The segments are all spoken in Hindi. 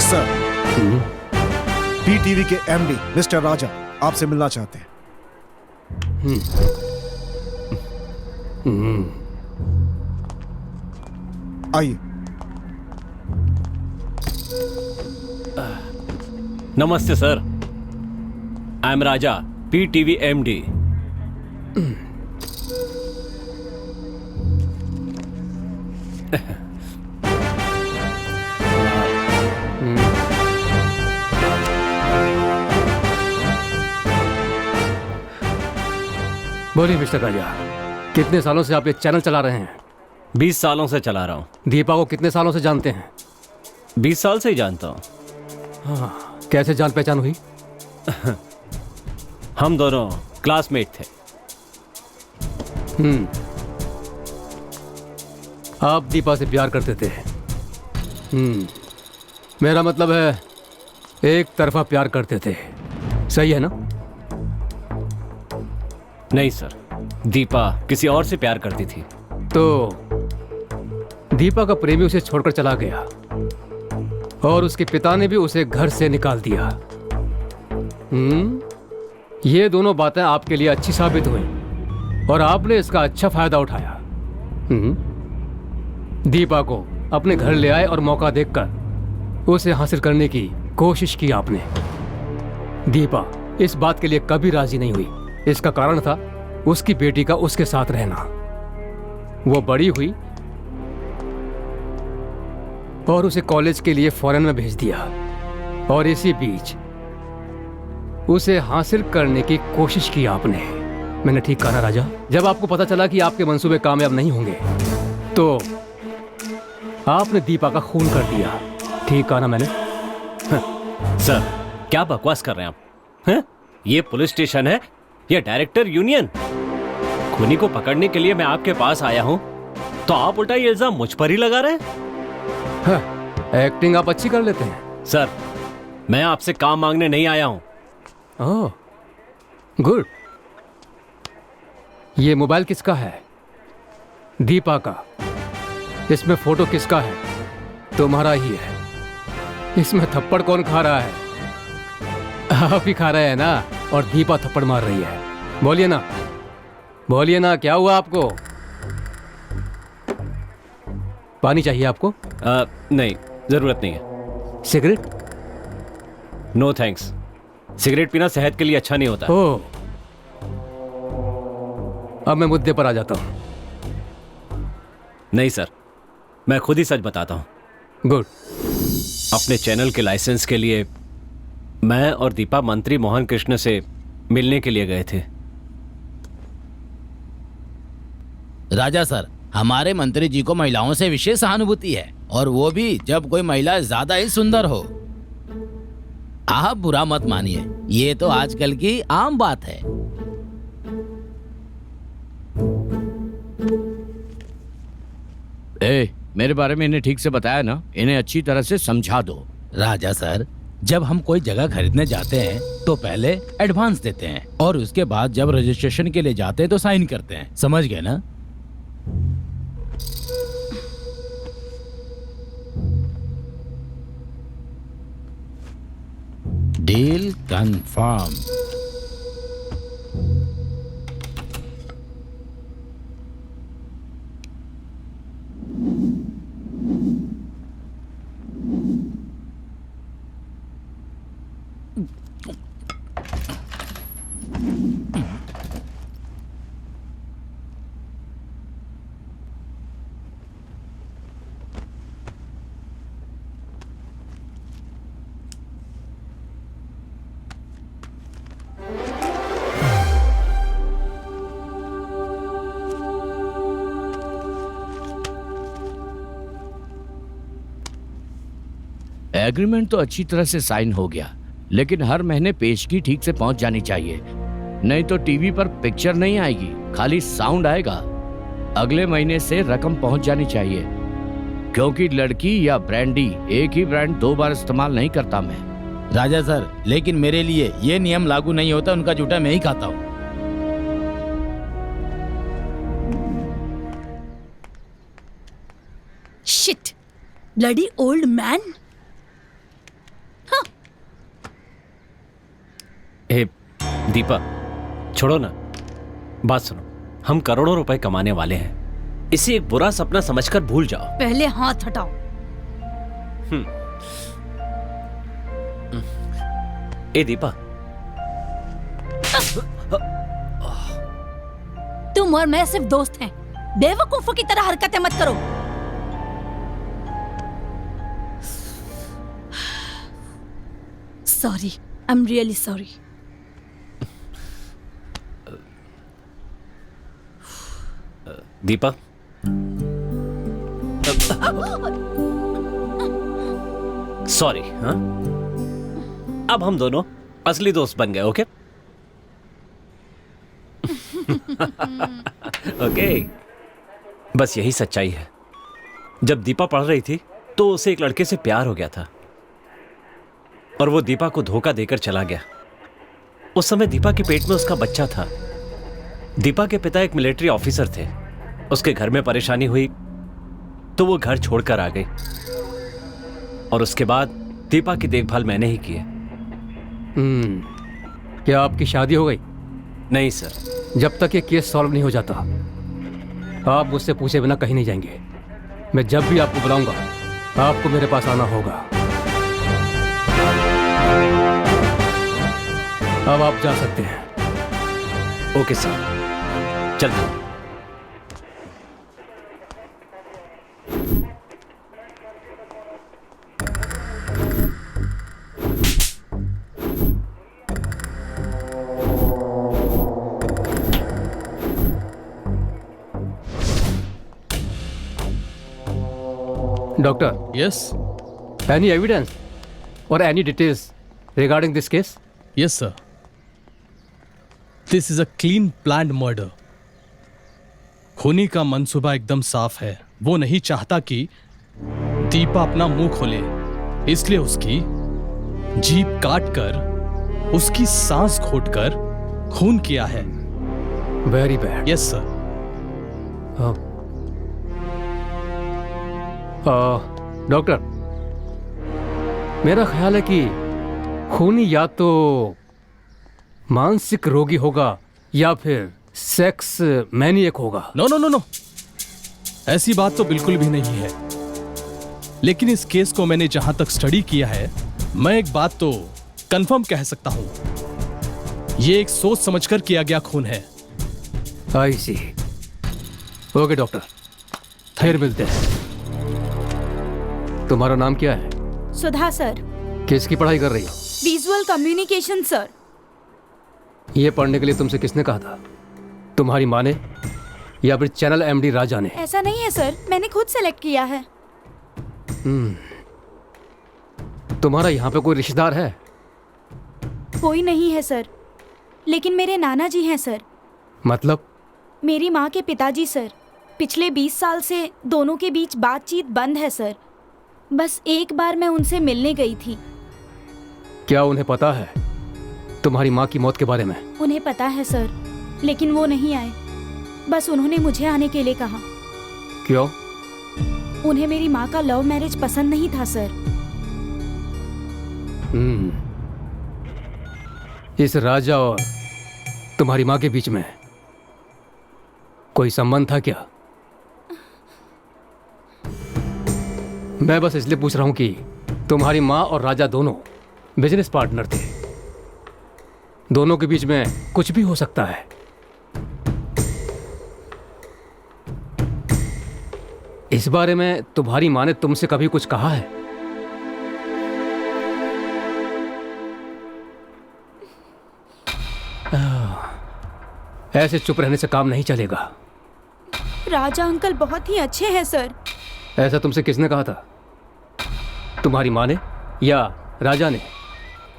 सर, पीटीवी के एमडी मिस्टर राजा आपसे मिलना चाहते हैं। आइए। नमस्ते sir, I am Raja, PTV MD. बोलिए मिस्टर राजा, कितने सालों से आप ये चैनल चला रहे हैं? 20 सालों से चला रहा हूँ। दीपा को कितने सालों से जानते हैं? 20 साल से ही जानता हूँ। हाँ, कैसे जान पहचान हुई? हम दोनों क्लासमेट थे। आप दीपा से प्यार करते थे? मेरा मतलब है एक तरफा प्यार करते थे, सही है ना? नहीं सर, दीपा किसी और से प्यार करती थी। तो दीपा का प्रेमी उसे छोड़कर चला गया और उसके पिता ने भी उसे घर से निकाल दिया। ये दोनों बातें आपके लिए अच्छी साबित हुई और आपने इसका अच्छा फायदा उठाया। दीपा को अपने घर ले आए और मौका देखकर उसे हासिल करने की कोशिश की आपने। दीपा इस बात के लिए कभी राजी नहीं हुई। इसका कारण था उसकी बेटी का उसके साथ रहना। वो बड़ी हुई और उसे कॉलेज के लिए फॉरेन में भेज दिया और इसी बीच उसे हासिल करने की कोशिश की आपने। मैंने ठीक कहा ना राजा? जब आपको पता चला कि आपके मंसूबे कामयाब नहीं होंगे तो आपने दीपा का खून कर दिया। ठीक कहा ना मैंने? सर, क्या बकवास कर रहे हैं आप? ये पुलिस स्टेशन है या डायरेक्टर यूनियन? खूनी को पकड़ने के लिए मैं आपके पास आया हूं तो आप उल्टा ये इल्जाम मुझ पर ही लगा रहे हैं। एक्टिंग आप अच्छी कर लेते हैं। सर, मैं आपसे काम मांगने नहीं आया हूं। ओह, गुड। ये मोबाइल किसका है? दीपा का। इसमें फोटो किसका है? तुम्हारा ही है। इसमें थप्पड़ कौन खा रहा है? आप ही खा रहे हैं ना, और दीपा थप्पड़ मार रही है। बोलिए ना, बोलिए ना, क्या हुआ आपको? पानी चाहिए आपको? नहीं, जरूरत नहीं है। सिगरेट? No thanks. सिगरेट पीना सेहत के लिए अच्छा नहीं होता। ओह, अब मैं मुद्दे पर आ जाता हूं। नहीं सर, मैं खुद ही सच बताता हूं। गुड। अपने चैनल के लाइसेंस के लिए मैं और दीपा मंत्री मोहन कृष्ण से मिलने के लिए गए थे। राजा सर, हमारे मंत्री जी को महिलाओं से विशेष सहानुभूति है, और वो भी जब कोई महिला ज्यादा ही सुंदर हो। आप बुरा मत मानिए, ये तो आजकल की आम बात है। मेरे बारे में इन्हें ठीक से बताया ना? इन्हें अच्छी तरह से समझा दो। राजा सर, जब हम कोई जगह खरीदने जाते हैं तो पहले एडवांस देते हैं और उसके बाद जब रजिस्ट्रेशन के लिए जाते हैं तो साइन करते हैं, समझ गए ना? Deal confirm. एग्रीमेंट तो अच्छी तरह से साइन हो गया, लेकिन हर महीने पेशगी ठीक से पहुंच जानी चाहिए, नहीं तो टीवी पर पिक्चर नहीं आएगी, खाली साउंड आएगा। अगले महीने से रकम पहुंच जानी चाहिए, क्योंकि लड़की या ब्रांडी एक ही ब्रांड 2 बार इस्तेमाल नहीं करता मैं। राजा सर, लेकिन मेरे लिए ये नियम लागू नहीं होता। उनका जूठा मैं ही खाता हूँ। Shit, bloody old man. Deepa, छोड़ो ना, बात सुनो। हम करोड़ों रुपए कमाने वाले हैं, इसे एक बुरा सपना समझकर भूल जाओ। पहले हाथ हटाओ। ए दीपा, तुम और मैं सिर्फ दोस्त हैं, बेवकूफों की तरह हरकतें मत करो। Sorry, I am really sorry. Deepa, sorry. हाँ, अब हम दोनों असली दोस्त बन गए। ओके ओके, बस यही सच्चाई है। जब दीपा पढ़ रही थी तो उसे एक लड़के से प्यार हो गया था और वो दीपा को धोखा देकर चला गया। उस समय दीपा के पेट में उसका बच्चा था। दीपा के पिता एक मिलिट्री ऑफिसर थे। उसके घर में परेशानी हुई तो वो घर छोड़कर आ गई और उसके बाद दीपा की देखभाल मैंने ही की है। क्या आपकी शादी हो गई? नहीं सर। जब तक ये केस सॉल्व नहीं हो जाता आप मुझसे पूछे बिना कहीं नहीं जाएंगे। मैं जब भी आपको बुलाऊंगा आपको मेरे पास आना होगा। अब आप जा सकते हैं। ओके सर, चलते हैं। Doctor, Yes, any evidence or any details regarding this case? yes, sir. This is a clean planned murder. खूनी का मंसूबा एकदम साफ है। वो नहीं चाहता कि दीपा अपना मुंह खोले, इसलिए उसकी जीभ काट कर उसकी सांस घोटकर खून किया है। Very bad. Yes sir. Doctor, मेरा ख्याल है कि खूनी या तो मानसिक रोगी होगा या फिर सेक्स मैनिएक होगा। नो नो नो नो, ऐसी बात तो बिल्कुल भी नहीं है। लेकिन इस केस को मैंने जहां तक स्टडी किया है, मैं एक बात तो कंफर्म कह सकता हूं, ये एक सोच समझकर किया गया खून है। आई सी। ओके डॉक्टर, फिर मिलते हैं। तुम्हारा नाम क्या है? सुधा सर। किसकी पढ़ाई कर रही हो? Visual communication sir. ये पढ़ने के लिए तुमसे किसने कहा था? तुम्हारी माँ ने या फिर चैनल एमडी राजा ने? ऐसा नहीं है सर, मैंने खुद सेलेक्ट किया है। तुम्हारा यहाँ पे कोई रिश्तेदार है? कोई नहीं है सर, लेकिन मेरे नाना जी हैं सर। मतलब? मेरी माँ के पिताजी सर। पिछले 20 साल से दोनों के बीच बातचीत बंद है सर। बस एक बार मैं उनसे मिलने गई थी। क्या उन्हें पता है तुम्हारी माँ की मौत के बारे में? उन्हें पता है सर, लेकिन वो नहीं आए। बस उन्होंने मुझे आने के लिए कहा। क्यों? उन्हें मेरी माँ का लव मैरिज पसंद नहीं था सर। इस राजा और तुम्हारी माँ के बीच में कोई संबंध था क्या? मैं बस इसलिए पूछ रहा हूं कि तुम्हारी माँ और राजा दोनों बिजनेस पार्टनर थे। दोनों के बीच में कुछ भी हो सकता है। इस बारे में तुम्हारी माँ ने तुमसे कभी कुछ कहा है? ऐसे चुप रहने से काम नहीं चलेगा। राजा अंकल बहुत ही अच्छे हैं सर। ऐसा तुमसे किसने कहा था? तुम्हारी माँ ने या राजा ने?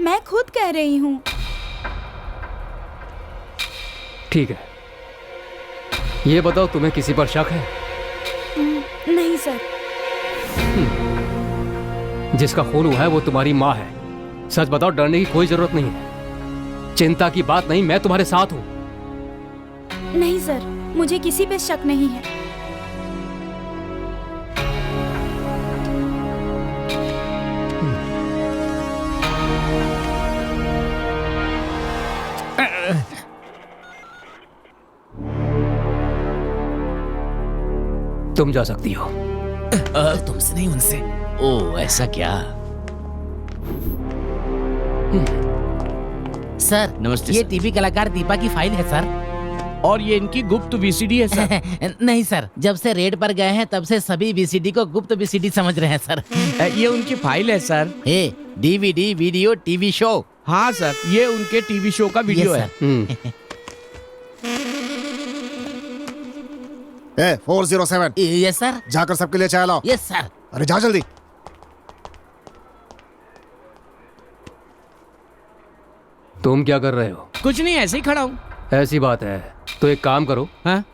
मैं खुद कह रही हूँ। ठीक है, ये बताओ तुम्हें किसी पर शक है? नहीं सर। जिसका खून हुआ है वो तुम्हारी माँ है। सच बताओ, डरने की कोई जरूरत नहीं है। चिंता की बात नहीं, मैं तुम्हारे साथ हूं। नहीं सर, मुझे किसी पे शक नहीं है। तुम जा सकती हो। तुमसे नहीं, उनसे। ओ ऐसा क्या? सर नमस्ते ये सर। टीवी कलाकार दीपा की फाइल है सर। और ये इनकी गुप्त वीसीडी है सर। नहीं सर, जब से रेड पर गए हैं तब से सभी वीसीडी को गुप्त वीसीडी समझ रहे हैं सर। ये उनकी फाइल है सर। ए, डीवीडी, वीडियो, टीवी शो। हाँ सर, ये उनके टीवी शो का वीडियो Yes, है। ए 407 यस सर। जाकर सबके लिए चाय लाओ। Yes sir. अरे जा जल्दी। तुम क्या कर रहे हो? कुछ नहीं, ऐसे ही खड़ा हूँ। ऐसी बात है तो एक काम करो, हाँ?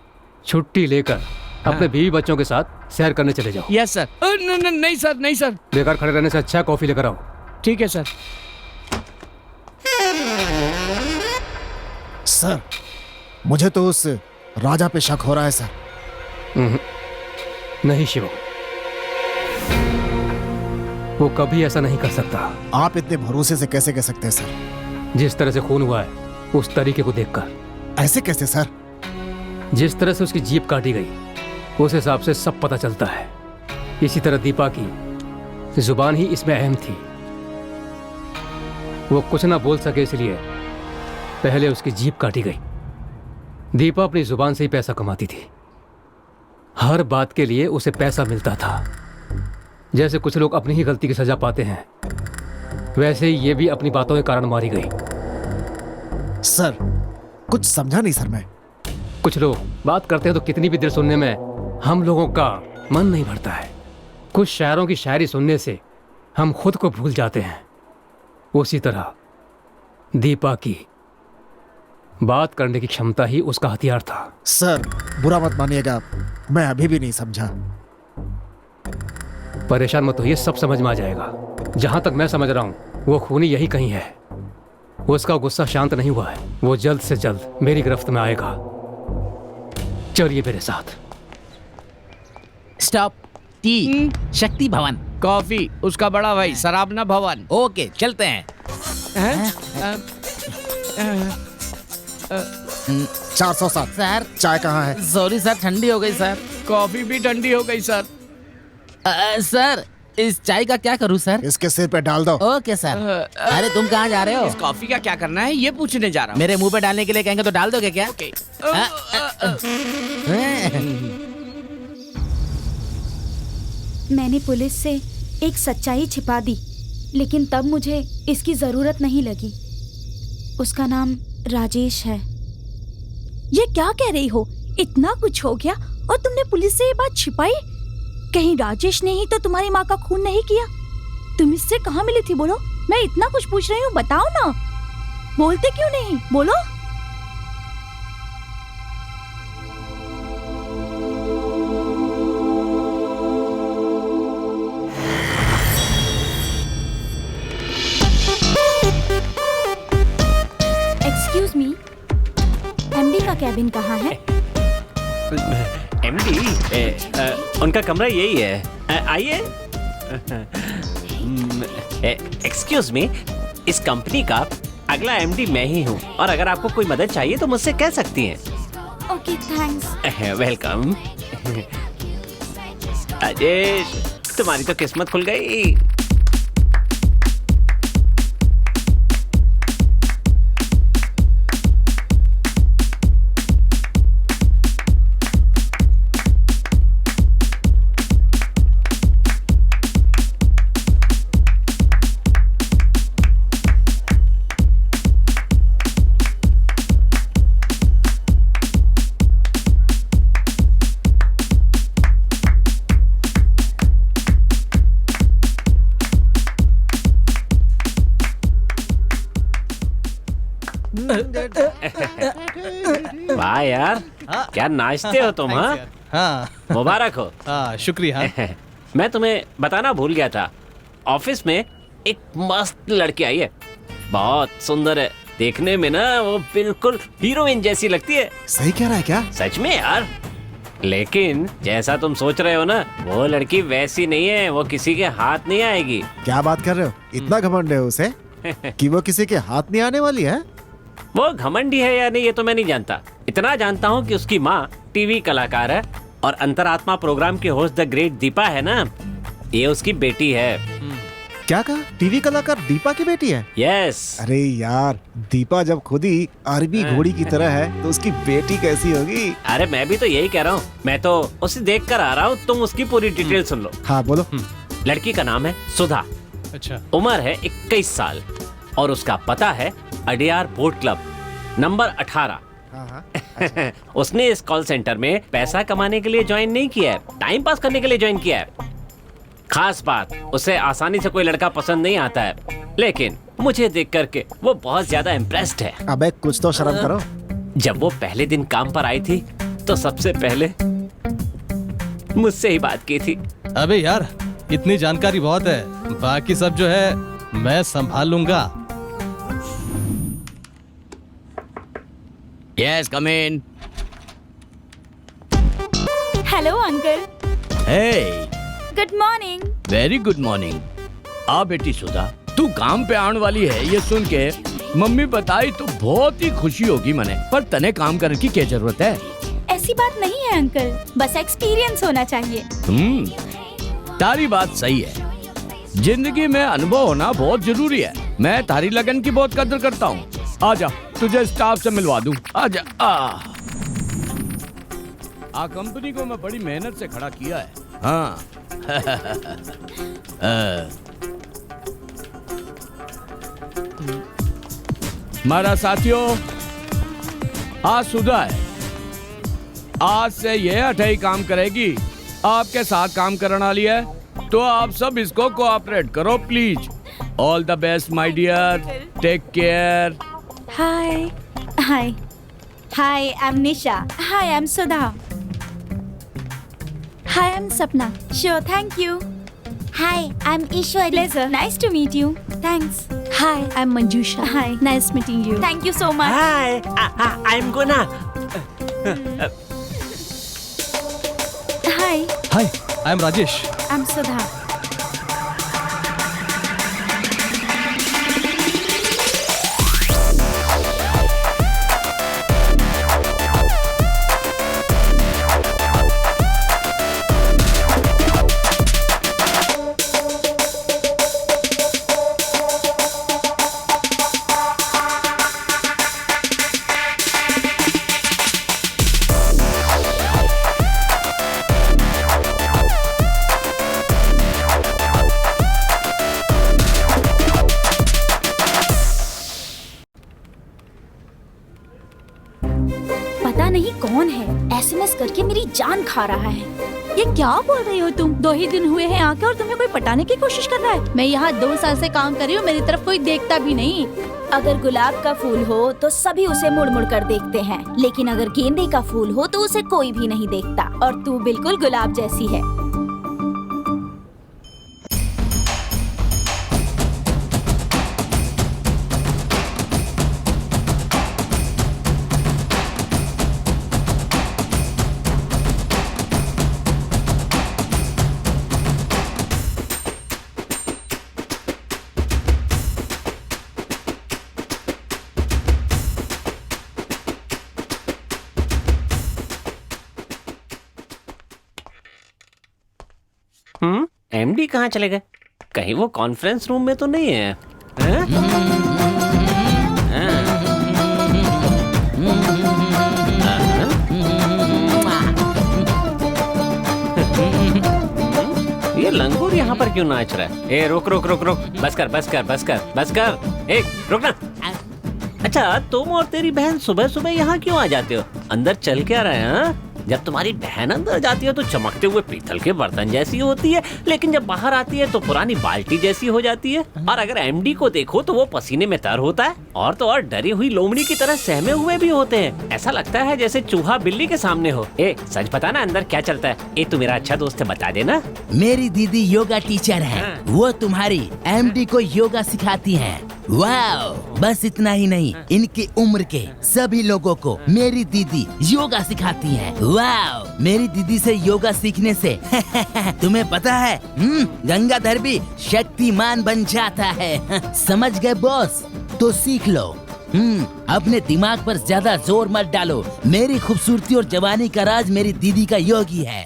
छुट्टी लेकर अपने बीवी बच्चों के साथ सैर करने चले जाओ। Yes sir. नहीं सर, नहीं सर। बेकार खड़े रहने से अच्छा है कॉफी लेकर आओ। ठीक है सर। सर मुझे तो उस राजा पे शक हो रहा है सर। नहीं शिवम, वो कभी ऐसा नहीं कर सकता। आप इतने भरोसे से कैसे कह सकते हैं सर? जिस तरह से खून हुआ है उस तरीके को देखकर, ऐसे कैसे सर? जिस तरह से उसकी जीभ काटी गई उस हिसाब से सब पता चलता है। इसी तरह दीपा की जुबान ही इसमें अहम थी। वो कुछ ना बोल सके इसलिए पहले उसकी जीभ काटी गई। दीपा अपनी जुबान से ही पैसा कमाती थी। हर बात के लिए उसे पैसा मिलता था। जैसे कुछ लोग अपनी ही गलती की सजा पाते हैं, वैसे ही ये भी अपनी बातों के कारण मारी गई। सर कुछ समझा नहीं सर मैं। कुछ लोग बात करते हैं तो कितनी भी देर सुनने में हम लोगों का मन नहीं भरता है। कुछ शायरों की शायरी सुनने से हम खुद को भूल जाते हैं। उसी तरह दीपा की बात करने की क्षमता ही उसका हथियार था। सर बुरा मत मानिएगा, मैं अभी भी नहीं समझा। परेशान मत होइए, सब समझ में आ जाएगा। जहां तक मैं समझ रहा हूं वो खूनी यही कहीं है। उसका गुस्सा शांत नहीं हुआ है। वो जल्द से जल्द मेरी गिरफ्त में आएगा। चलिए मेरे साथ। स्टॉप। टी शक्ति भवन। कॉफी उसका बड़ा भाई, सराबना भवन। ओके चलते हैं। 407 सर चाय कहाँ है? सॉरी सर, ठंडी हो गई सर। कॉफी भी ठंडी हो गई सर। सर इस चाय का क्या करूं सर? इसके सिर पे डाल दो। Okay sir. अरे तुम कहाँ जा रहे हो? इस कॉफी का क्या करना है ये पूछने जा रहा हूँ। मेरे मुंह पे डालने के लिए कहेंगे तो डाल दोगे क्या? ओके। मैंने पुलिस से एक सच्चाई छिपा दी, लेकिन तब मुझे इसकी जरूरत नहीं लगी। उसका नाम राजेश है। ये क्या कह रही हो? इतना कुछ हो गया और तुमने पुलिस से ये बात छिपाई? कहीं राजेश ने ही तो तुम्हारी माँ का खून नहीं किया? तुम इससे कहाँ मिली थी? बोलो, मैं इतना कुछ पूछ रही हूँ, बताओ ना। बोलते क्यों नहीं? बोलो। एक्सक्यूज मी, एमडी का कैबिन कहाँ है? एमडी उनका कमरा यही है। आइए। एक्सक्यूज मी, इस कंपनी का अगला एमडी मैं ही हूँ, और अगर आपको कोई मदद चाहिए तो मुझसे कह सकती हैं। Okay thanks. वेलकम। राजेश, तुम्हारी तो किस्मत खुल गई। वाह यार, क्या नाचते हो तुम। हाँ हाँ मुबारक हो। हाँ शुक्रिया। मैं तुम्हें बताना भूल गया था, ऑफिस में एक मस्त लड़की आई है, बहुत सुंदर है, देखने में ना वो बिल्कुल हीरोइन जैसी लगती है। सही कह रहा है क्या? सच में यार, लेकिन जैसा तुम सोच रहे हो ना, वो लड़की वैसी नहीं है, वो किसी के हाथ नहीं आएगी। क्या बात कर रहे हो? इतना घमंड है उसे कि वो किसी के हाथ नहीं आने वाली है? वो घमंडी है या नहीं ये तो मैं नहीं जानता, इतना जानता हूँ कि उसकी माँ टीवी कलाकार है और अंतरात्मा प्रोग्राम की होस्ट द ग्रेट दीपा है ना, ये उसकी बेटी है। क्या कहा? टीवी कलाकार दीपा की बेटी है? यस। अरे यार, दीपा जब खुद ही अरबी घोड़ी की तरह है तो उसकी बेटी कैसी होगी? अरे मैं भी तो यही कह रहा हूँ, मैं तो उसे देख कर आ रहा हूँ, तुम उसकी पूरी डिटेल सुन लो। हाँ बोलो। लड़की का नाम है सुधा, अच्छा। उम्र है 21 साल और उसका पता है अडियार बोट क्लब नंबर 18। हाँ हाँ। उसने इस कॉल सेंटर में पैसा कमाने के लिए ज्वाइन नहीं किया है, टाइम पास करने के लिए ज्वाइन किया है। खास बात, उसे आसानी से कोई लड़का पसंद नहीं आता है, लेकिन मुझे देख करके वो बहुत ज्यादा इम्प्रेस्ड है। अबे कुछ तो शर्म करो। जब वो पहले दिन काम पर आई थी तो सबसे पहले मुझसे ही बात की थी। अबे यार, इतनी जानकारी बहुत है, बाकी सब जो है मैं संभाल लूंगा। Yes, come in. Hello uncle. Hey, good morning. Very good morning. आ बेटी सुधा, तू काम पे आने वाली है ये सुन के मम्मी बताई तो बहुत ही खुशी होगी मने, पर तने काम करने की क्या जरूरत है? ऐसी बात नहीं है अंकल, बस एक्सपीरियंस होना चाहिए। तारी बात सही है, जिंदगी में अनुभव होना बहुत जरूरी है। मैं तारी लगन की बहुत कदर करता हूँ। आजा, तुझे स्टाफ से मिलवा दूं। आजा। कंपनी को मैं बड़ी मेहनत से खड़ा किया है। हाँ। मारा साथियों, आज सुधा है, आज से ये 8 काम करेगी, आपके साथ काम करने वाली है, तो आप सब इसको कोऑपरेट करो please. All the best my dear, take care. Hi hi hi, I am Nisha. Hi, I am Sudha. Hi, I am Sapna. Sure, thank you. Hi, I am Ishwari. Pleasure, nice to meet you. Thanks. Hi, I am Manjusha. Hi, nice meeting you. Thank you so much. Hi, I am Guna. Hi, hi, I am Rajesh. I am Sudha. पता नहीं कौन है, एसएमएस करके मेरी जान खा रहा है। ये क्या बोल रही हो तुम? 2 ही दिन हुए हैं आके और तुम्हें कोई पटाने की कोशिश कर रहा है? मैं यहाँ 2 साल से काम कर रही हूँ, मेरी तरफ कोई देखता भी नहीं। अगर गुलाब का फूल हो तो सभी उसे मुड़ मुड़ कर देखते हैं, लेकिन अगर गेंदे का फूल हो तो उसे कोई भी नहीं देखता। और तू बिल्कुल गुलाब जैसी है। एमडी कहाँ चले गए? कहीं वो कॉन्फ्रेंस रूम में तो नहीं है? ये लंगूर यहाँ पर क्यों नाच रहा है? ए रुक रुक रुक रुक, बस कर बस कर बस कर बस कर। ए रुकना। अच्छा, तुम और तेरी बहन सुबह सुबह यहाँ क्यों आ जाते हो? अंदर चल के आ रहे हैं? जब तुम्हारी बहन अंदर जाती है तो चमकते हुए पीतल के बर्तन जैसी होती है, लेकिन जब बाहर आती है तो पुरानी बाल्टी जैसी हो जाती है। और अगर एमडी को देखो तो वो पसीने में तर होता है, और तो और डरी हुई लोमड़ी की तरह सहमे हुए भी होते हैं। ऐसा लगता है जैसे चूहा बिल्ली के सामने हो। ए सच बता ना, अंदर क्या चलता है? ए तू मेरा अच्छा दोस्त है, बता देना। मेरी दीदी योगा टीचर है, वो तुम्हारी एमडी को योगा सिखाती हैं। वाओ, बस इतना ही नहीं, इनकी उम्र के सभी लोगों को मेरी दीदी योगा सिखाती हैं। वाओ, मेरी दीदी से योगा सीखने से तुम्हें पता है, गंगाधर भी शक्तिमान बन जाता है। समझ गए बॉस? तो सीख लो। अपने दिमाग पर ज्यादा जोर मत डालो। मेरी खूबसूरती और जवानी का राज मेरी दीदी का योगी है।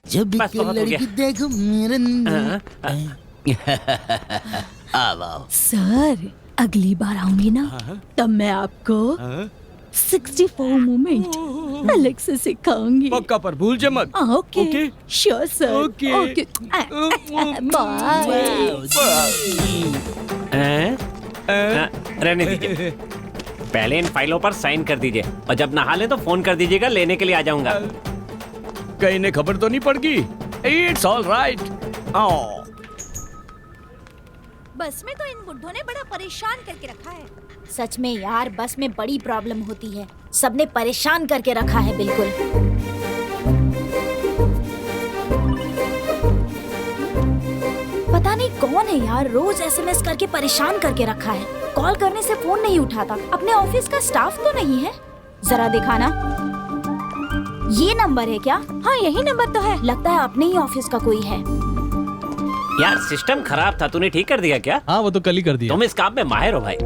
जब भी बस कोई बहुत हो लड़की गया। देखो मेरे आओ। सर अगली बार आऊंगी ना तब मैं आपको 64 मोमेंट अलग से सिखाऊंगी। पक्का पर भूल जा मत। Okay okay. Sure sir. Okay. Okay bye. रहने दीजिए, पहले इन फाइलों पर साइन कर दीजिए और जब नहा लें तो फोन कर दीजिएगा, लेने के लिए आ जाऊंगा। कहीं ने खबर तो नहीं पड़ गई? It's all right. बस में तो इन बुड्ढों ने बड़ा परेशान करके रखा है। सच में यार, बस में बड़ी प्रॉब्लम होती है। सबने परेशान करके रखा है बिल्कुल। पता नहीं कौन है यार, रोज एसएमएस करके परेशान करके रखा है। कॉल करने से फोन नहीं उठाता। अपने ऑफिस का स्टाफ तो नहीं है? जरा दिखाना। ये नंबर है क्या? हाँ यही नंबर तो है। लगता है अपने ही ऑफिस का कोई है। यार सिस्टम खराब था, तूने ठीक कर दिया क्या? हाँ वो तो कल ही कर दिया। तुम इस काम में माहिर हो भाई।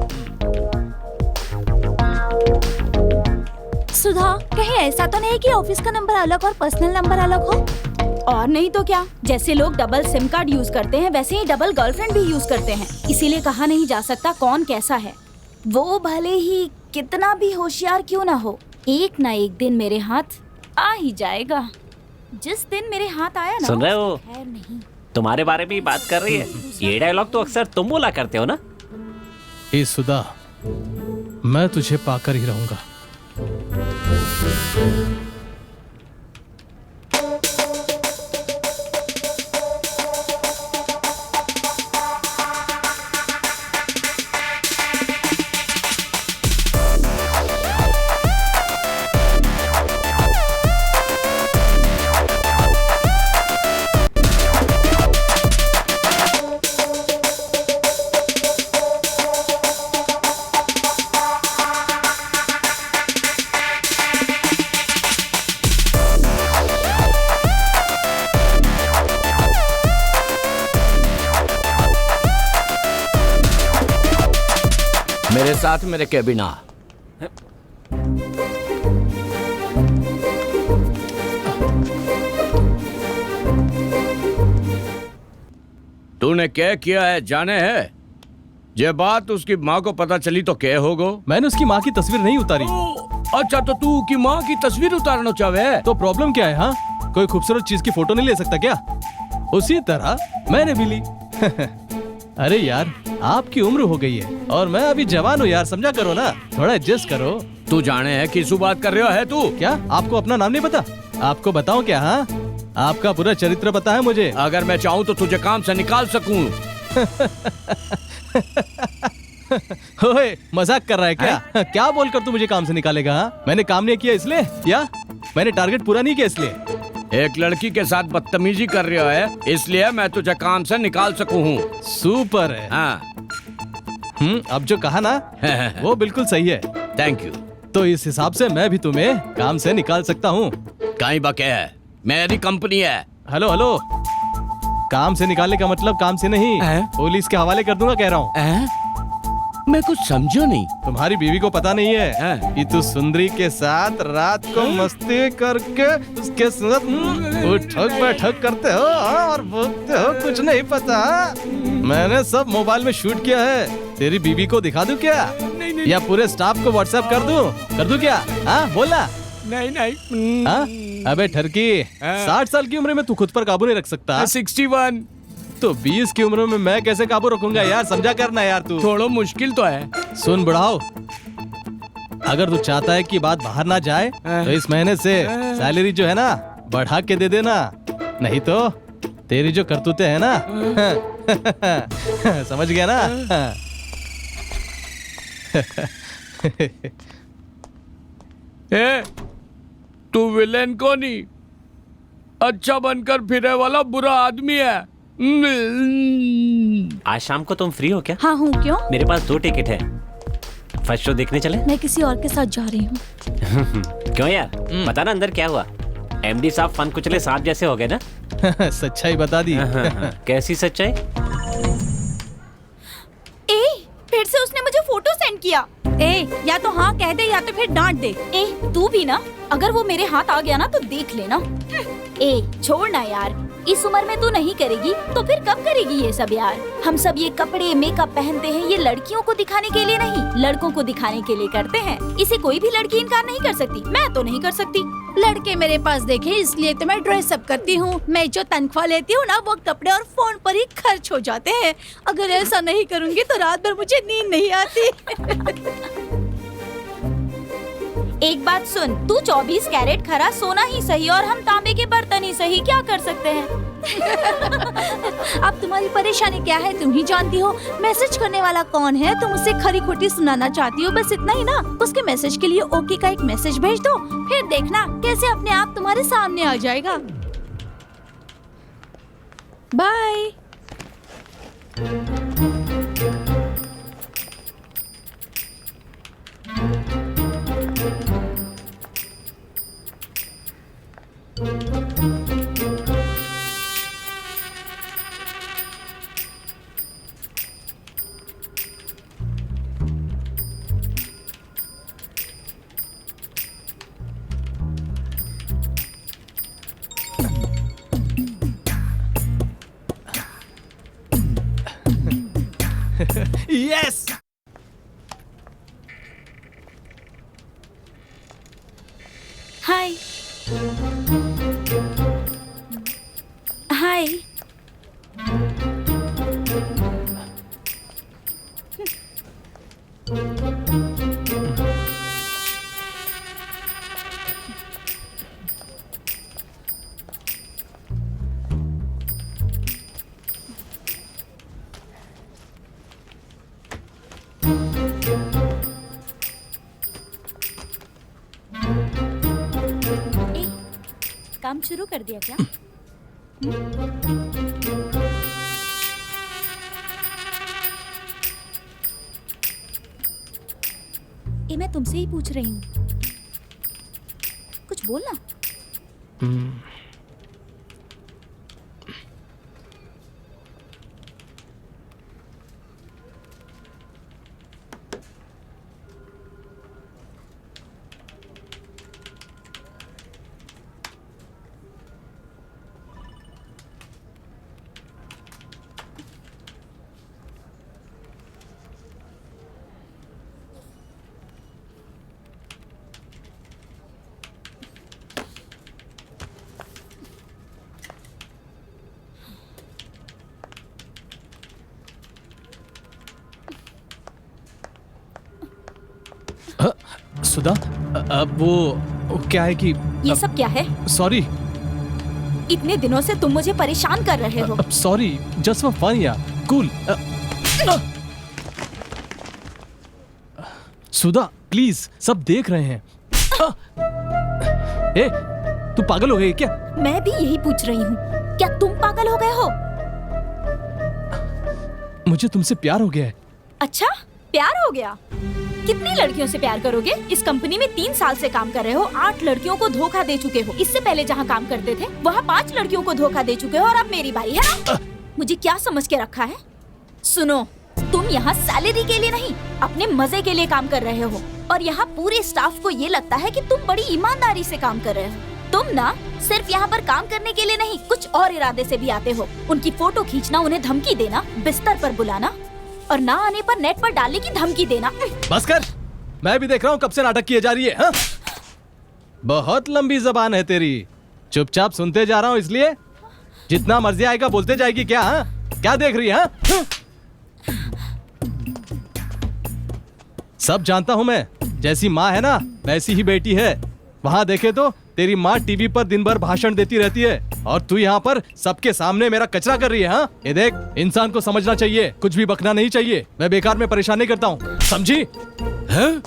सुधा, कहीं ऐसा तो नहीं कि ऑफिस का नंबर अलग और पर्सनल नंबर अलग हो? और नहीं तो क्या, जैसे लोग डबल सिम कार्ड यूज करते हैं वैसे ही डबल गर्लफ्रेंड भी यूज करते हैं। इसीलिए कहा नहीं जा सकता कौन कैसा है। वो भले ही कितना भी होशियार क्यों ना हो, एक ना एक दिन मेरे हाथ आ ही जाएगा। जिस दिन मेरे हाथ आया ना, सुन रहे हो? खैर नहीं। तुम्हारे बारे में ही बात कर रही है। ये डायलॉग तो अक्सर तुम बोला करते हो ना? ए सुधा, मैं तुझे पाकर ही रहूंगा। मेरे साथ मेरे कैबिन आ। तूने क्या किया है जाने है? ये बात उसकी माँ को पता चली तो क्या होगो? मैंने उसकी माँ की तस्वीर नहीं उतारी। अच्छा तो तू की माँ की तस्वीर उतारना चाहे? तो प्रॉब्लम क्या है? हाँ, कोई खूबसूरत चीज की फोटो नहीं ले सकता क्या? उसी तरह मैंने भी ली। अरे यार, आपकी उम्र हो गई है और मैं अभी जवान हूँ यार, समझा करो ना, थोड़ा एडजस्ट करो। तू जाने है किसू बात कर रहा है तू? क्या आपको अपना नाम नहीं पता? आपको बताऊं क्या? हाँ, आपका पूरा चरित्र पता है मुझे। अगर मैं चाहूँ तो तुझे काम से निकाल सकूं। ओए, मजाक कर रहा है क्या? क्या बोलकर तू मुझे काम से निकालेगा? हाँ? मैंने काम नहीं किया इसलिए, या मैंने टारगेट पूरा नहीं किया इसलिए? एक लड़की के साथ बदतमीजी कर रहा है इसलिए मैं तुझे काम से निकाल सकूं हूँ। सुपर है। हाँ। अब जो कहा ना वो बिल्कुल सही है। Thank you. तो इस हिसाब से मैं भी तुम्हें काम से निकाल सकता हूँ। कहीं बके है, मेरी कंपनी है। हेलो हेलो, काम से निकालने का मतलब काम से नहीं, पुलिस के हवाले कर दूंगा कह रहा हूँ। मैं कुछ समझो नहीं। तुम्हारी बीवी को पता नहीं है कि तू सुंदरी के साथ रात को मस्ती करके उसके साथ उठक बैठक करते हो और बोलते हो कुछ नहीं पता। मैंने सब मोबाइल में शूट किया है। तेरी बीवी को दिखा दूं क्या? या पूरे स्टाफ को व्हाट्सएप कर दूं क्या? हाँ बोला। नहीं। हाँ? अबे ठरकी, 60 साल की उम्र में तू खुद पर काबू नहीं रख सकता? 61। तो 20 की उम्र में मैं कैसे काबू रखूंगा यार, समझा करना यार तू। थोड़ा मुश्किल तो है। सुन बुढ़ाओ, अगर तू चाहता है कि बात बाहर ना जाए तो इस महीने से सैलरी जो है ना बढ़ा के दे देना, नहीं तो तेरी जो करतूते है ना समझ गया ना? तू विलेन को नहीं, अच्छा बनकर फिरे वाला बुरा आदमी है। आज शाम को तुम फ्री हो क्या? हाँ हूँ, क्यों? मेरे पास 2 टिकट है, फर्स्ट शो देखने चले? मैं किसी और के साथ जा रही हूँ। क्यों यार, बता ना अंदर क्या हुआ? एमडी साहब फन कुचले सांप जैसे हो गए ना। सच्चाई बता दी। कैसी सच्चाई? ए, फिर से उसने मुझे फोटो सेंड किया। ए, या तो हाँ कह दे या तो फिर डांट दे। ए, तू भी ना, अगर वो मेरे हाथ आ गया ना तो देख लेना। ए, छोड़ ना यार, इस उम्र में तू नहीं करेगी तो फिर कब करेगी ये सब यार। हम सब ये कपड़े मेकअप पहनते हैं, ये लड़कियों को दिखाने के लिए नहीं, लड़कों को दिखाने के लिए करते हैं। इसे कोई भी लड़की इनकार नहीं कर सकती, मैं तो नहीं कर सकती। लड़के मेरे पास देखे इसलिए तो मैं ड्रेस अप करती हूँ। मैं जो तनख्वाह लेती हूँ ना वो कपड़े और फोन पर ही खर्च हो जाते हैं। अगर ऐसा नहीं करूँगी तो रात भर मुझे नींद नहीं आती। एक बात सुन, तू 24 कैरेट खरा सोना ही सही और हम तांबे के बर्तन ही सही, क्या कर सकते हैं। अब तुम्हारी परेशानी क्या है तुम ही जानती हो। मैसेज करने वाला कौन है तुम उसे खरी खोटी सुनाना चाहती हो, बस इतना ही ना। उसके मैसेज के लिए ओके का एक मैसेज भेज दो, फिर देखना कैसे अपने आप तुम्हारे सामने आ जाएगा। बाय। यस। हाय हाय। काम शुरू कर दिया क्या? ये मैं तुमसे ही पूछ रही हूँ, कुछ बोलना। सुधा, अब वो क्या है कि ये सब क्या है? सॉरी। इतने दिनों से तुम मुझे परेशान कर रहे हो। सॉरी, जस्ट फॉर फन यार, कूल। सुधा प्लीज, सब देख रहे हैं। ए, तू पागल हो गई क्या? मैं भी यही पूछ रही हूँ, क्या तुम पागल हो गए हो? मुझे तुमसे प्यार हो गया है। अच्छा, प्यार हो गया? कितनी लड़कियों से प्यार करोगे? इस कंपनी में 3 साल से काम कर रहे हो, 8 लड़कियों को धोखा दे चुके हो। इससे पहले जहाँ काम करते थे वहाँ 5 लड़कियों को धोखा दे चुके हो और अब मेरी बारी है ना? मुझे क्या समझ के रखा है? सुनो, तुम यहाँ सैलरी के लिए नहीं, अपने मजे के लिए काम कर रहे हो और यहाँ पूरे स्टाफ को ये लगता है कि तुम बड़ी ईमानदारी से काम कर रहे हो। तुम ना सिर्फ यहाँ पर काम करने के लिए नहीं, कुछ और इरादे से भी आते हो। उनकी फोटो खींचना, उन्हें धमकी देना, बिस्तर पर बुलाना और ना आने पर नेट पर डालने की धमकी देना। बस कर, मैं भी देख रहा हूँ कब से नाटक किए जा रही है। हाँ? बहुत लंबी जबान है तेरी, चुपचाप सुनते जा रहा हूँ, इसलिए जितना मर्जी आएगा बोलते जाएगी क्या? हाँ? क्या देख रही है? हाँ? सब जानता हूँ मैं, जैसी माँ है ना वैसी ही बेटी है। वहाँ देखे तो तेरी माँ टीवी पर दिन भर भाषण देती रहती है और तू यहाँ पर सबके सामने मेरा कचरा कर रही है। हाँ? ये देख, इंसान को समझना चाहिए, कुछ भी बकना नहीं चाहिए। मैं बेकार में परेशान नहीं करता हूँ, समझी? है?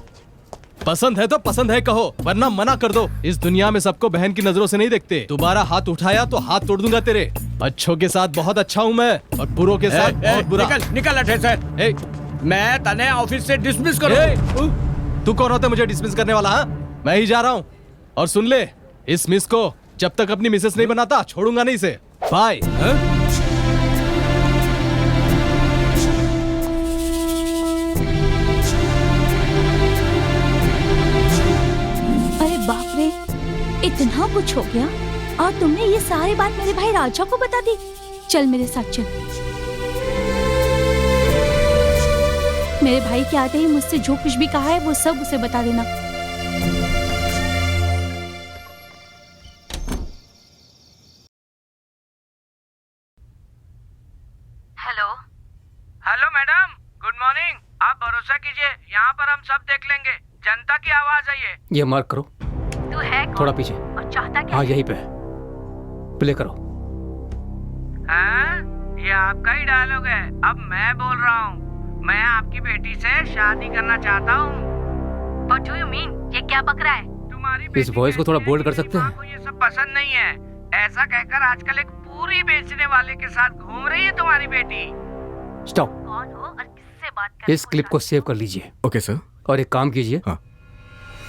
पसंद है तो पसंद है कहो, वरना मना कर दो। इस दुनिया में सबको बहन की नजरों से नहीं देखते। दोबारा हाथ उठाया तो हाथ तोड़ दूंगा तेरे। अच्छों के साथ बहुत अच्छा हूँ मैं और बुरों के साथ बहुत बुरा। निकल अठे से। मैं तने ऑफिस से डिसमिस करूं। तू कौन होता है मुझे डिसमिस करने वाला? हाँ? मैं ही जा रहा हूँ और सुन ले, इस मिस को जब तक अपनी मिसेस नहीं बनाता छोड़ूंगा नहीं इसे। बाय। अरे बाप रे, इतना कुछ हो गया और तुमने ये सारी बात मेरे भाई राजा को बता दी। चल मेरे साथ चल। मेरे भाई के आते ही मुझसे जो कुछ भी कहा है वो सब उसे बता देना। Hello madam, good morning. आप भरोसा कीजिए, यहाँ पर हम सब देख लेंगे। जनता की आवाज है ये। ये मार्क करो। तू है कौन? थोड़ा पीछे। और चाहता क्या? हाँ यहीं पे प्ले करो। हाँ, ये आपका ही डायलॉग है। अब मैं बोल रहा हूँ, मैं आपकी बेटी से शादी करना चाहता हूँ। What do you mean? ये क्या बक रहा है? तुम्हारी इस बेटी वॉइस को थोड़ा कहती है बोल्ड कर कि सकते हैं? माँ को ये सब पसंद नहीं है। ऐसा कहकर आजकल एक पूरी बेचने वाले के साथ घूम रही है तुम्हारी बेटी। स्टॉप। कौन हो और किससे बात कर? इस क्लिप को सेव कर लीजिए ओके सर। और एक काम कीजिए, हाँ।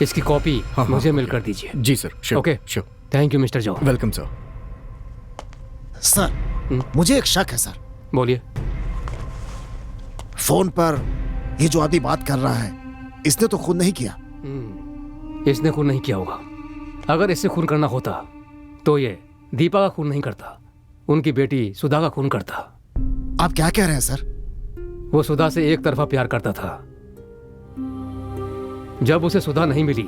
इसकी कॉपी हाँ, मुझे हाँ, मेल कर दीजिए। जी sir, sure. Okay sure. Thank you mister Jaw. Welcome sir. Sir, मुझे एक शक है सर। बोलिए। फोन पर ये जो आदमी बात कर रहा है, इसने तो खून नहीं किया। इसने खून नहीं किया होगा। अगर इससे खून करना होता तो ये दीपा का खून नहीं करता, उनकी बेटी सुधा का खून करता। आप क्या कह रहे हैं सर? वो सुधा से एक तरफा प्यार करता था। जब उसे सुधा नहीं मिली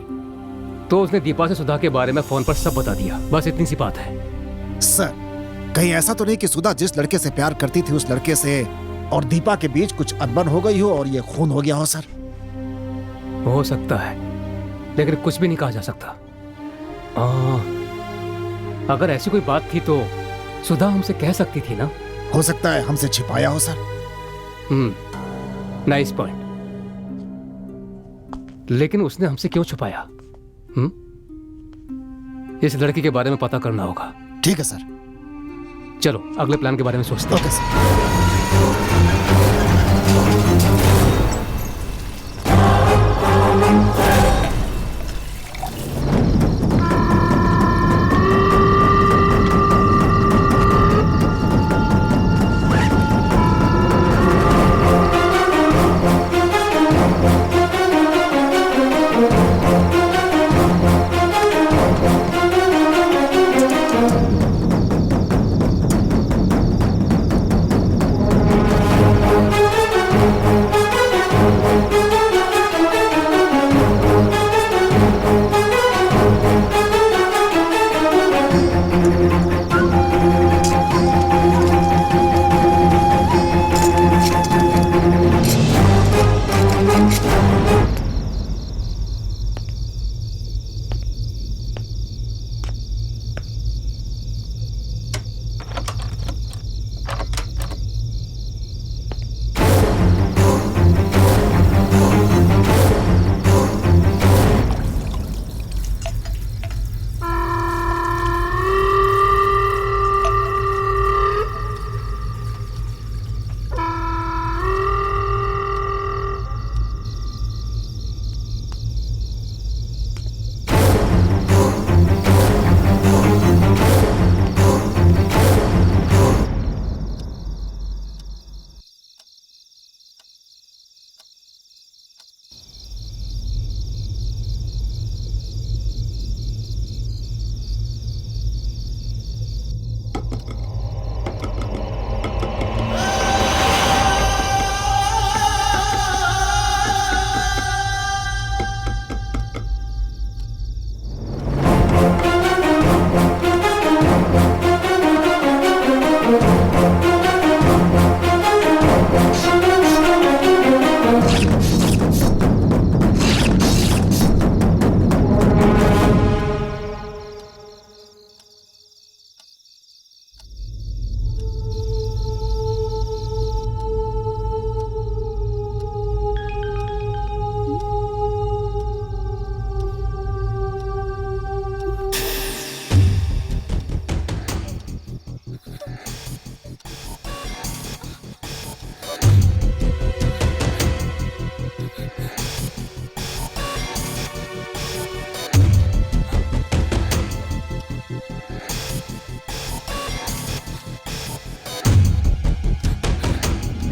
तो उसने दीपा से सुधा के बारे में फोन पर सब बता दिया। बस इतनी सी बात है। सर, कहीं ऐसा तो नहीं कि सुधा जिस लड़के से प्यार करती थी उस लड़के से और दीपा के बीच कुछ अनबन हो गई हो और ये खून हो गया हो सर? हो सकता है, लेकिन कुछ भी नहीं कहा जा सकता। अगर ऐसी कोई बात थी तो सुधा हमसे कह सकती थी ना। हो सकता है हमसे छिपाया हो सर। Nice point. लेकिन उसने हमसे क्यों छुपाया? इस लड़की के बारे में पता करना होगा। ठीक है सर। चलो अगले प्लान के बारे में सोचते हैं। Okay sir.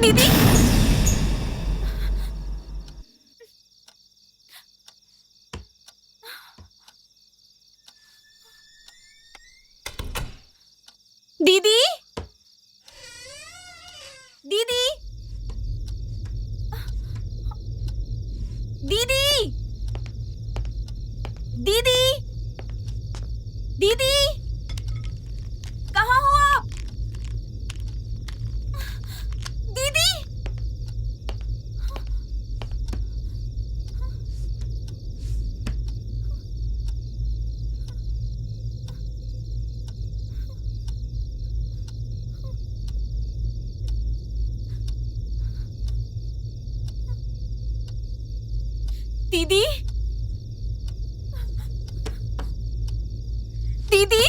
दीदी दीदी दीदी दीदी दीदी दीदी कहाँ हो आप? दीदी दीदी दीदी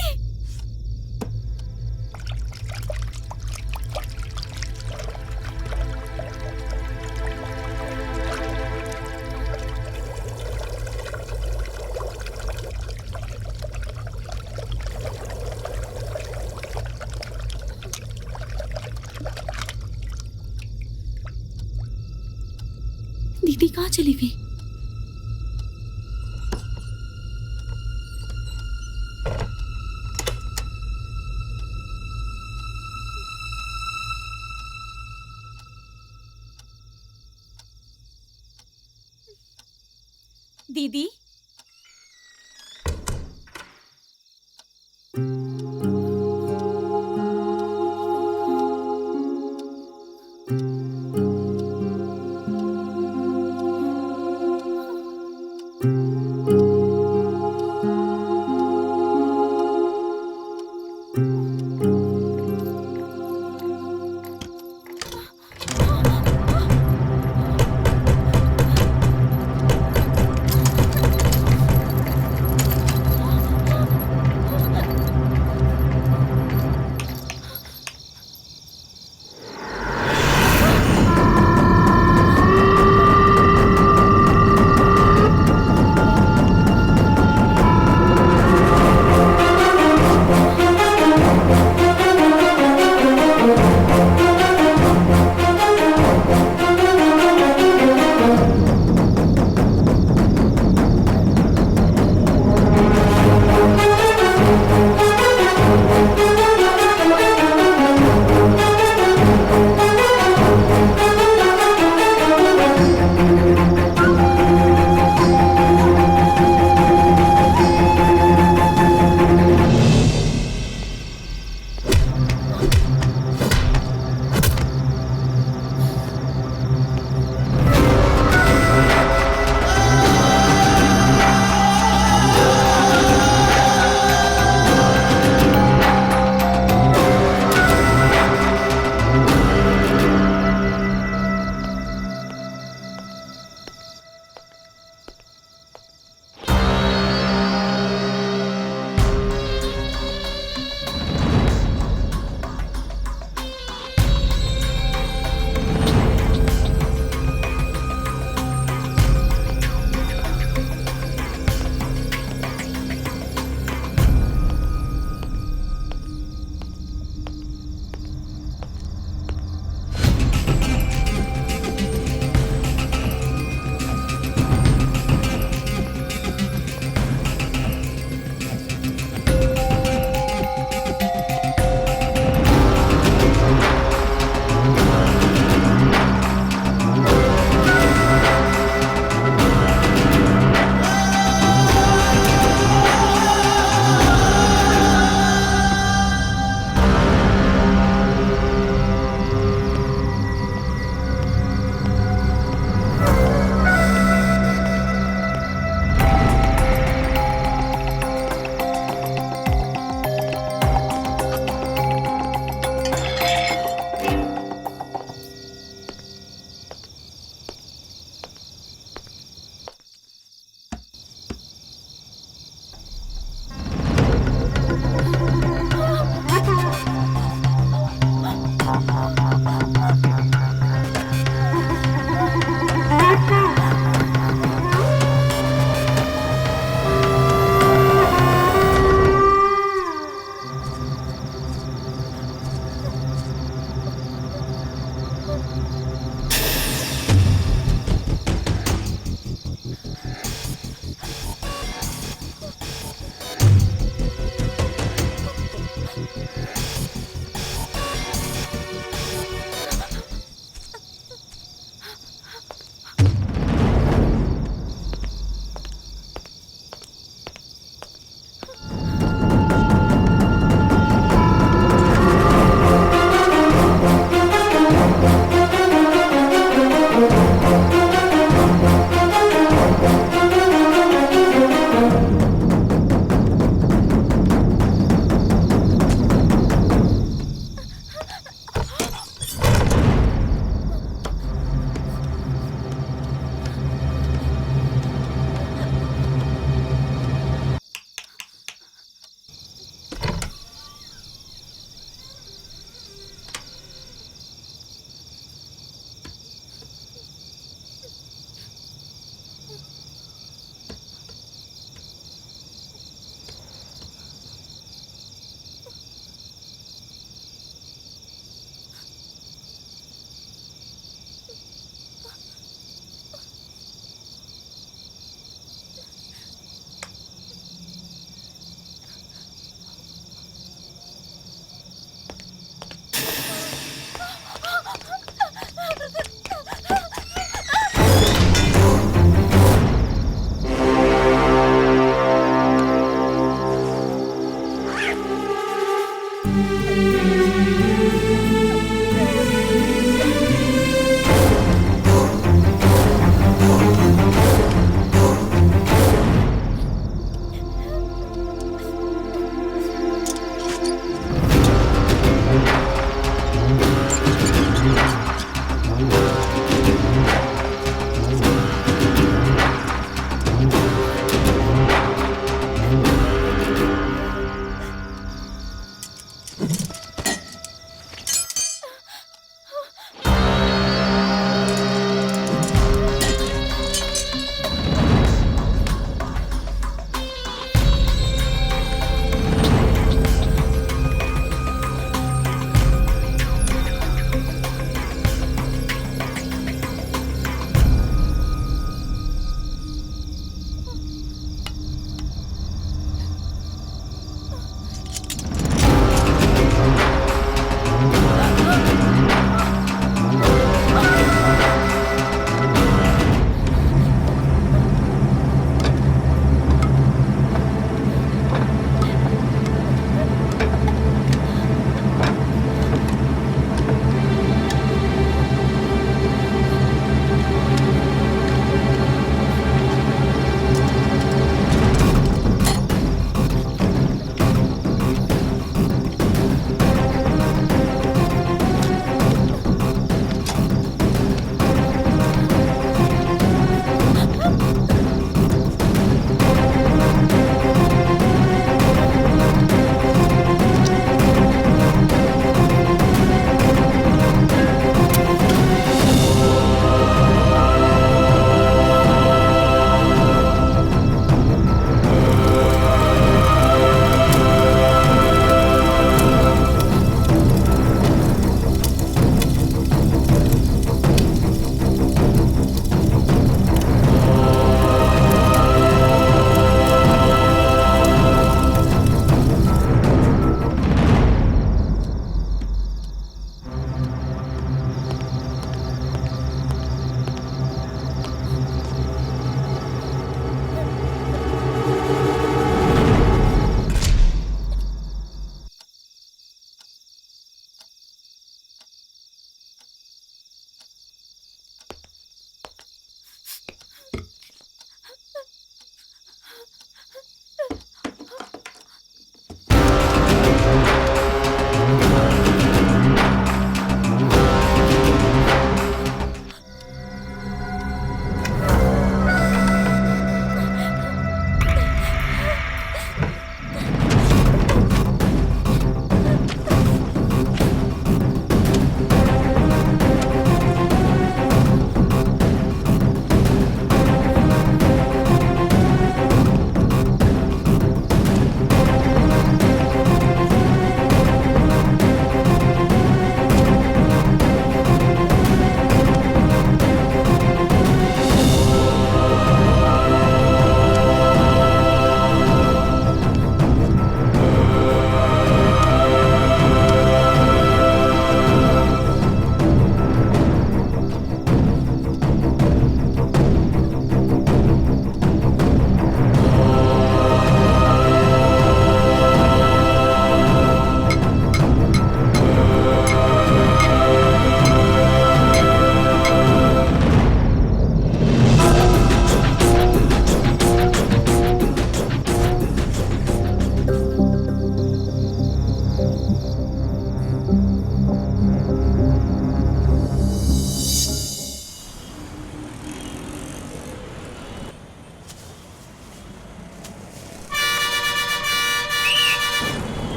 दीदी कहाँ चली गई? दीदी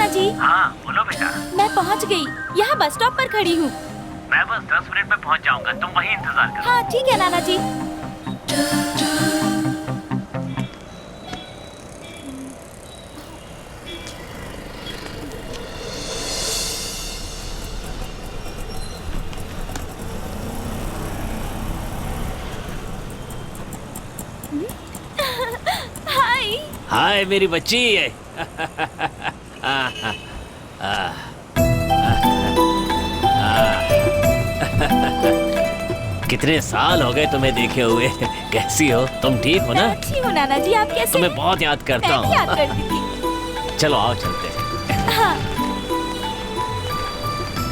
नाना जी। हाँ बोलो बेटा। मैं पहुंच गई, यहाँ बस स्टॉप पर खड़ी हूँ। मैं बस 10 मिनट में पहुंच जाऊंगा, तुम वहीं इंतजार करो। हाँ ठीक है नाना जी। हाय। हाय मेरी बच्ची। कितने साल हो गए तुम्हें देखे हुए। कैसी हो तुम? ठीक हो ना? मैं अच्छी हूँ नाना जी, आप कैसे? तुम्हें बहुत याद करता मैं भी याद हूँ। करती थी। चलो आओ चलते हैं। हाँ।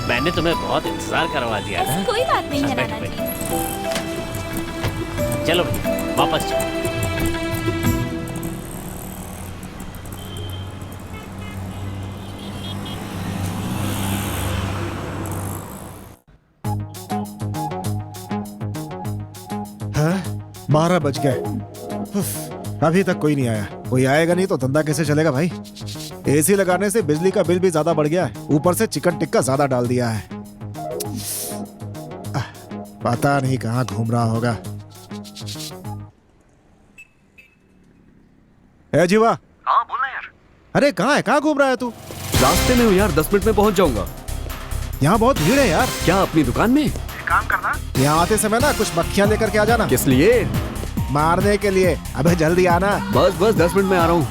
मैंने तुम्हें बहुत इंतजार करवा दिया ऐसी ना। कोई बात नहीं है बैठो, नाना जी। चलो भैया वापस चलो। हाँ, 12 बज गए। उफ, अभी तक कोई नहीं आया। कोई आएगा नहीं तो धंधा कैसे चलेगा भाई? एसी लगाने से बिजली का बिल भी ज्यादा बढ़ गया है, ऊपर से चिकन टिक्का ज्यादा डाल दिया है। पता नहीं कहाँ घूम रहा होगा। ए जीवा। हाँ बोलना यार। अरे कहाँ है? कहाँ घूम रहा है तू? रास्ते में हूँ यार, 10 मिनट में पहुंच जाऊंगा। यहाँ बहुत भीड़ है यार। क्या अपनी दुकान में? काम करना। यहाँ आते समय ना कुछ मक्खियाँ लेकर के आ जाना। किस लिए? मारने के लिए। अबे जल्दी आना। बस 10 मिनट में आ रहा हूँ।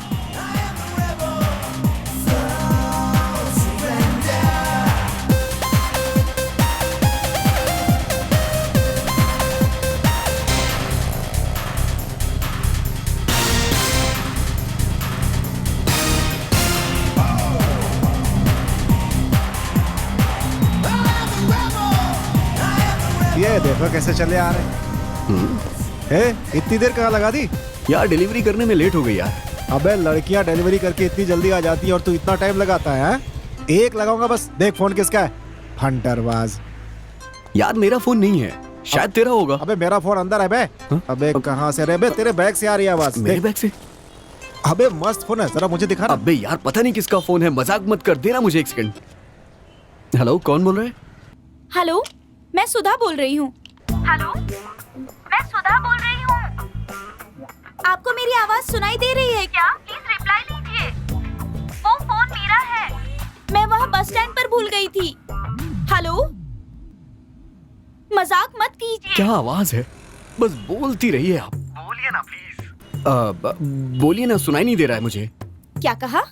ये देखो कैसे चले आ रहे हैं। इतनी देर कहाँ लगा दी? यार डिलीवरी करने में लेट हो गई यार। अबे लड़कियां डिलीवरी करके इतनी जल्दी आ जाती है और तू इतना टाइम लगाता है, हाँ? एक लगाऊंगा बस। देख फोन किसका है? हंटरबाज। यार मेरा फोन नहीं है, शायद तेरा होगा। अबे मेरा फोन अंदर है बे। अबे कहाँ से रे बे? तेरे बैग से आ रही है आवाज। मेरे देख। बैग से? अबे मस्त फोन है, जरा मुझे दिखा ना। अबे यार पता नहीं किसका फोन है, मजाक मत कर, देना मुझे एक सेकंड। हेलो, कौन बोल रहा है? हेलो, मैं सुधा बोल रही हूँ। हेलो, मैं सुधा बोल रही हूँ। आपको मेरी आवाज सुनाई दे रही है क्या? प्लीज रिप्लाई लीजिए। वो फोन मेरा है, मैं वहाँ बस स्टैंड पर भूल गई थी। हेलो, मजाक मत कीजिए। क्या आवाज है? बस बोलती रहिए आप। बोलिए ना प्लीज। बोलिए ना, सुनाई नहीं दे रहा है मुझे। क्या कहा?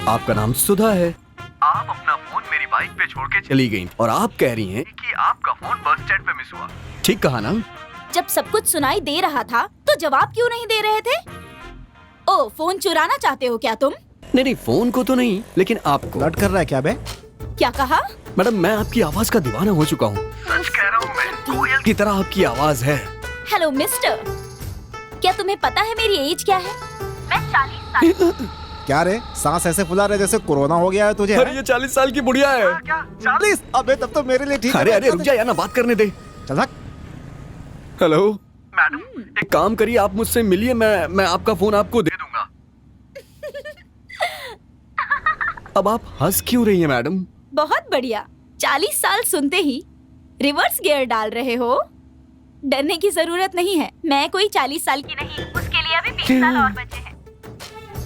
आपका नाम सुधा है। आप अपना फोन मेरी बाइक पे छोड़ के चली गई और आप कह रही हैं कि आपका फोन बस स्टैंड पे मिस हुआ। ठीक कहा ना? जब सब कुछ सुनाई दे रहा था तो जवाब क्यों नहीं दे रहे थे? ओ, फोन चुराना चाहते हो क्या तुम? नहीं, फोन को तो नहीं, लेकिन आपको। लट कर रहा है क्या बे? क्या कहा? मैडम मैं आपकी आवाज का दीवाना हो चुका हूँ। सच कह रहा हूँ मैं, कोयल की तरह आपकी आवाज है। हेलो मिस्टर, क्या तुम्हें पता है मेरी एज क्या है? मैं 40 साल। क्या रे, सांस ऐसे फुला रहे जैसे कोरोना हो गया है तुझे? अरे ये 40 साल की बुढ़िया है। क्या 40? अबे तब तो मेरे लिए ठीक है। अरे रुक जा यार, ना बात करने दे। चल भाग। हेलो मैडम, एक काम करिए, आप मुझसे मिलिए, मैं आपका फोन आपको दे दूंगा। अब आप हंस क्यों रही हैं मैडम? बहुत बढ़िया, 40 साल सुनते ही रिवर्स गियर डाल रहे हो। डरने की जरूरत नहीं है, मैं कोई 40 साल की नहीं, उसके लिए अभी 20 साल और बचे हैं।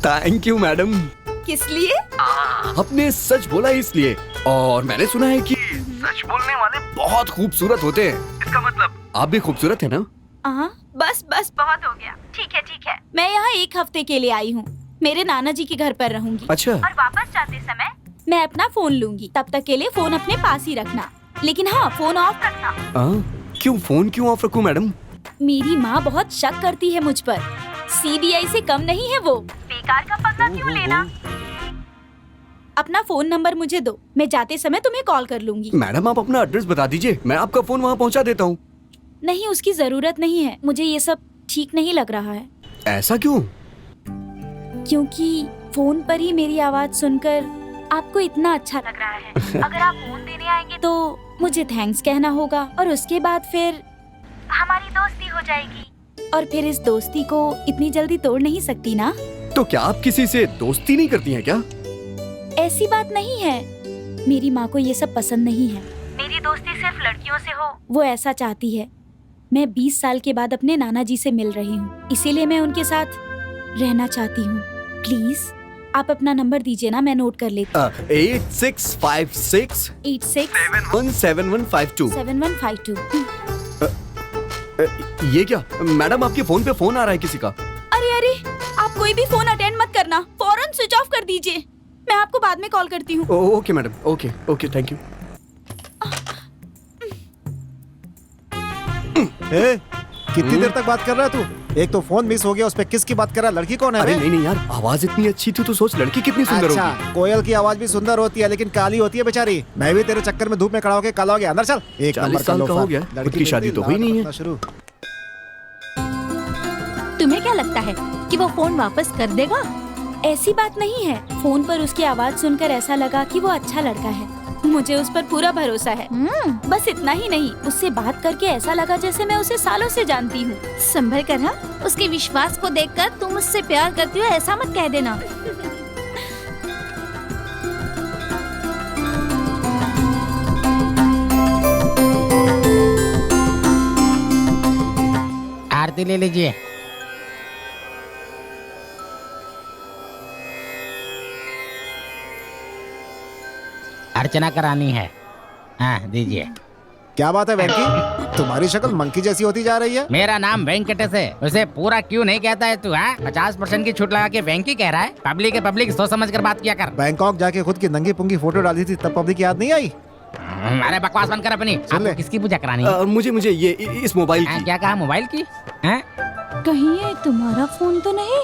Thank you madam. किस लिए? आपने सच बोला इसलिए, और मैंने सुना है कि सच बोलने वाले बहुत खूबसूरत होते हैं। इसका मतलब आप भी खूबसूरत है ना? बस बहुत हो गया। ठीक है, मैं यहाँ 1 हफ्ते के लिए आई हूँ। मेरे नाना जी के घर पर रहूंगी। अच्छा। और वापस जाते समय मैं अपना फोन लूंगी, तब तक के लिए फोन अपने पास ही रखना, लेकिन हाँ फोन ऑफ रखना। क्यों फोन क्यों ऑफ रखूं मैडम? मेरी माँ बहुत शक करती है मुझ पर। CBI से कम नहीं है वो, बेकार का पंगा क्यों लेना। अपना फोन नंबर मुझे दो, मैं जाते समय तुम्हें कॉल कर लूंगी। मैडम आप अपना एड्रेस बता दीजिए, मैं आपका फोन वहाँ पहुँचा देता हूँ। नहीं, उसकी जरूरत नहीं है, मुझे ये सब ठीक नहीं लग रहा है। ऐसा क्यों? क्योंकि फोन पर ही मेरी आवाज सुनकर आपको इतना अच्छा लग रहा है। अगर आप फोन देने आएंगे तो मुझे थैंक्स कहना होगा, और उसके बाद फिर हमारी दोस्ती हो जाएगी। और फिर इस दोस्ती को इतनी जल्दी तोड़ नहीं सकती ना। तो क्या आप किसी से दोस्ती नहीं करती हैं क्या? ऐसी बात नहीं है, मेरी माँ को ये सब पसंद नहीं है। मेरी दोस्ती सिर्फ लड़कियों से हो, वो ऐसा चाहती है। मैं 20 साल के बाद अपने नाना जी से मिल रही हूँ, इसीलिए मैं उनके साथ रहना चाहती हूँ। प्लीज आप अपना नंबर दीजिए ना, मैं नोट कर लेती हूँ। 8656 717152 7152। ये क्या मैडम, आपके फोन पे फोन आ रहा है किसी का? अरे आप कोई भी फोन अटेंड मत करना, फौरन स्विच ऑफ कर दीजिए। मैं आपको बाद में कॉल करती हूँ। Okay madam, okay thank you. ए, कितनी देर तक बात कर रहा है तू? एक तो फोन मिस हो गया, उस पे किसकी बात कर रहा है? लड़की कौन है? अरे बे? नहीं यार, आवाज इतनी अच्छी थी तो सोच लड़की कितनी सुंदर अच्छा, होगी। कोयल की आवाज भी सुंदर होती है लेकिन काली होती है बेचारी। मैं भी तेरे चक्कर में धूप में खड़ा होके काला हो गया। अंदर चल। 40 साल का हो गया, खुद की शादी तो हुई नहीं है। शुरू। तुम्हें क्या लगता है कि वो फोन वापस कर देगा? ऐसी बात नहीं है, फोन पर उसकी आवाज सुनकर ऐसा लगा कि वो अच्छा लड़का है। मुझे उस पर पूरा भरोसा है। बस इतना ही नहीं, उससे बात करके ऐसा लगा जैसे मैं उसे सालों से जानती हूँ। संभल कर, हाँ? उसके विश्वास को देखकर तुम उससे प्यार करती हो ऐसा मत कह देना। आरती ले लीजिए। अर्चना करानी है। हाँ दीजिए। क्या बात है वेंकी, तुम्हारी शक्ल मंकी जैसी होती जा रही है। मेरा नाम वेंकटेश है, उसे पूरा क्यों नहीं कहता है तू? हाँ 50% की छूट लगा के वेंकी कह रहा है। पब्लिक है पब्लिक, सोच समझ कर बात किया कर। बैंकॉक जाके खुद की नंगी पुंगी फोटो डाली थी तब पब्लिक याद नहीं आई? अरे बकवास बंद कर अपनी। आपको किसकी पूजा करानी है? मुझे ये इस मोबाइल की। क्या कहा? मोबाइल की? कहीं ये तुम्हारा फोन तो नहीं?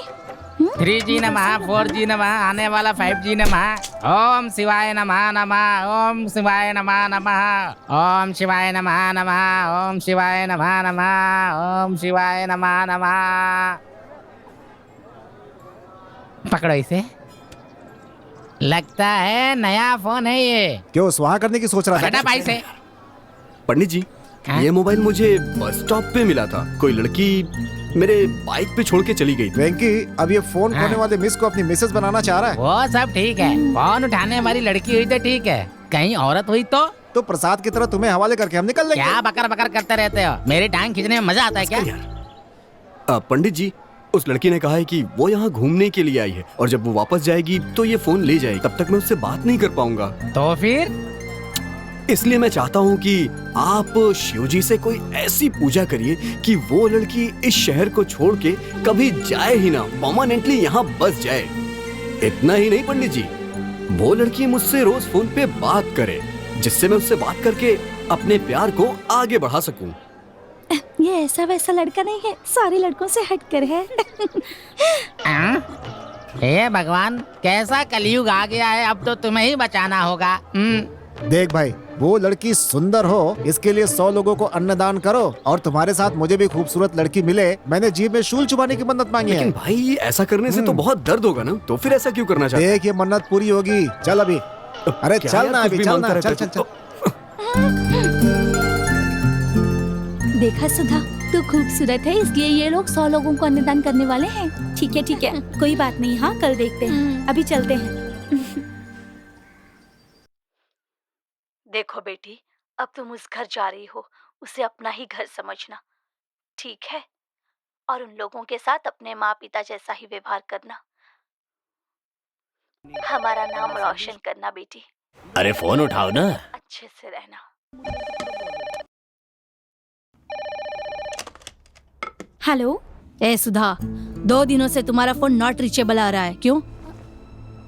3G नमः, 4G नमः, आने वाला 5G नमः। ओम शिवाय नमः नमः, ओम शिवाय नमः नमः, ओम शिवाय नमः नमः, ओम शिवाय नमः नमः, ओम शिवाय नमः नमः। पकड़ो इसे। लगता है नया फोन है ये। क्यों स्वाहा करने की सोच रहा था? बेटा भाई से। पंडित जी, ये मोबाइल मुझे बस स्टॉप पे मिला था। कोई लड़की मेरे बाइक पे छोड़ के चली गई थी। वेंकी, अब ये फोन खोने वाले मिस को अपनी मिसेस बनाना चाह रहा है। वो सब ठीक है, फोन उठाने वाली लड़की हुई तो ठीक है, कहीं औरत हुई तो प्रसाद की तरह तुम्हें हवाले करके हम निकल लेंगे। क्या बकर बकर करते रहते हो? मेरी टांग खींचने में मजा आता है क्या? पंडित जी, उस लड़की ने कहा है कि वो यहाँ घूमने के लिए आई है और जब वो वापस जाएगी तो ये फोन ले जाएगी। तब तक मैं उससे बात नहीं कर पाऊंगा। तो फिर इसलिए मैं चाहता हूँ कि आप शिव जी से कोई ऐसी पूजा करिए कि वो लड़की इस शहर को छोड़ के कभी जाए ही ना, परमानेंटली यहाँ बस जाए। इतना ही नहीं पंडित जी, वो लड़की मुझसे रोज फोन पे बात करे जिससे मैं उससे बात करके अपने प्यार को आगे बढ़ा सकूं। ये ऐसा वैसा लड़का नहीं है, सारे लड़कों से हटकर है। हे भगवान, कैसा कलयुग आ गया है, अब तो तुम्हें ही बचाना होगा। देख भाई, वो लड़की सुंदर हो इसके लिए 100 लोगों को अन्नदान करो और तुम्हारे साथ मुझे भी खूबसूरत लड़की मिले, मैंने जीभ में शूल चुबाने की मन्नत मांगी है। लेकिन भाई ऐसा करने से तो बहुत दर्द होगा ना, तो फिर ऐसा क्यों करना चाहते? देख ये मन्नत पूरी होगी। चल अभी, अरे चल ना अभी, चल ना, चल चल चल। देखा सुधा, तू खूबसूरत है इसलिए ये लोग 100 लोगों को अन्नदान करने वाले हैं। ठीक है, कोई बात नहीं। हाँ कल देखते हैं, अभी चलते हैं। देखो बेटी, अब तुम उस घर जा रही हो, उसे अपना ही घर समझना, ठीक है? और उन लोगों के साथ अपने माँ पिता जैसा ही व्यवहार करना। हमारा नाम रोशन करना बेटी। अरे फोन उठाओ ना। अच्छे से रहना। हेलो। ए सुधा, 2 दिनों से तुम्हारा फोन नॉट रीचेबल आ रहा है, क्यों?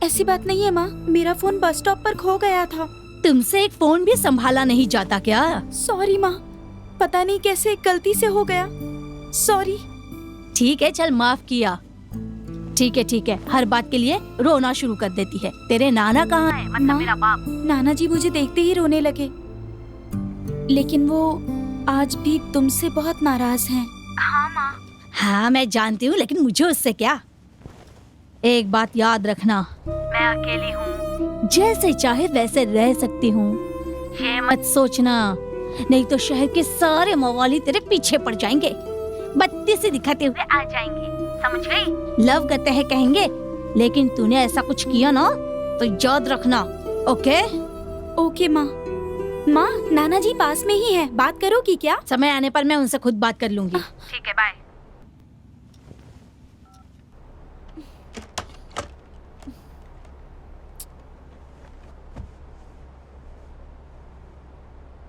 ऐसी बात नहीं है माँ, मेरा फोन बस स्टॉप पर खो गया था। तुमसे एक फोन भी संभाला नहीं जाता क्या? सॉरी माँ, पता नहीं कैसे गलती से हो गया, सॉरी। ठीक है, चल माफ किया। ठीक है, हर बात के लिए रोना शुरू कर देती है। तेरे नाना कहाँ है? मतलब मेरा बाप। नाना जी मुझे देखते ही रोने लगे, लेकिन वो आज भी तुमसे बहुत नाराज हैं। हाँ माँ। हाँ मैं जानती हूँ, लेकिन मुझे उससे क्या। एक बात याद रखना, मैं अकेली हूँ, जैसे चाहे वैसे रह सकती हूँ। ये मत सोचना, नहीं तो शहर के सारे मवाली तेरे पीछे पड़ जाएंगे, बत्ती से दिखाते हुए आ जाएंगे, समझ गई? लव करते हैं कहेंगे, लेकिन तूने ऐसा कुछ किया ना तो याद रखना। ओके? ओके माँ। माँ, नाना जी पास में ही है, बात करोगी क्या? समय आने पर मैं उनसे खुद बात कर लूंगी। ठीक है, बाय।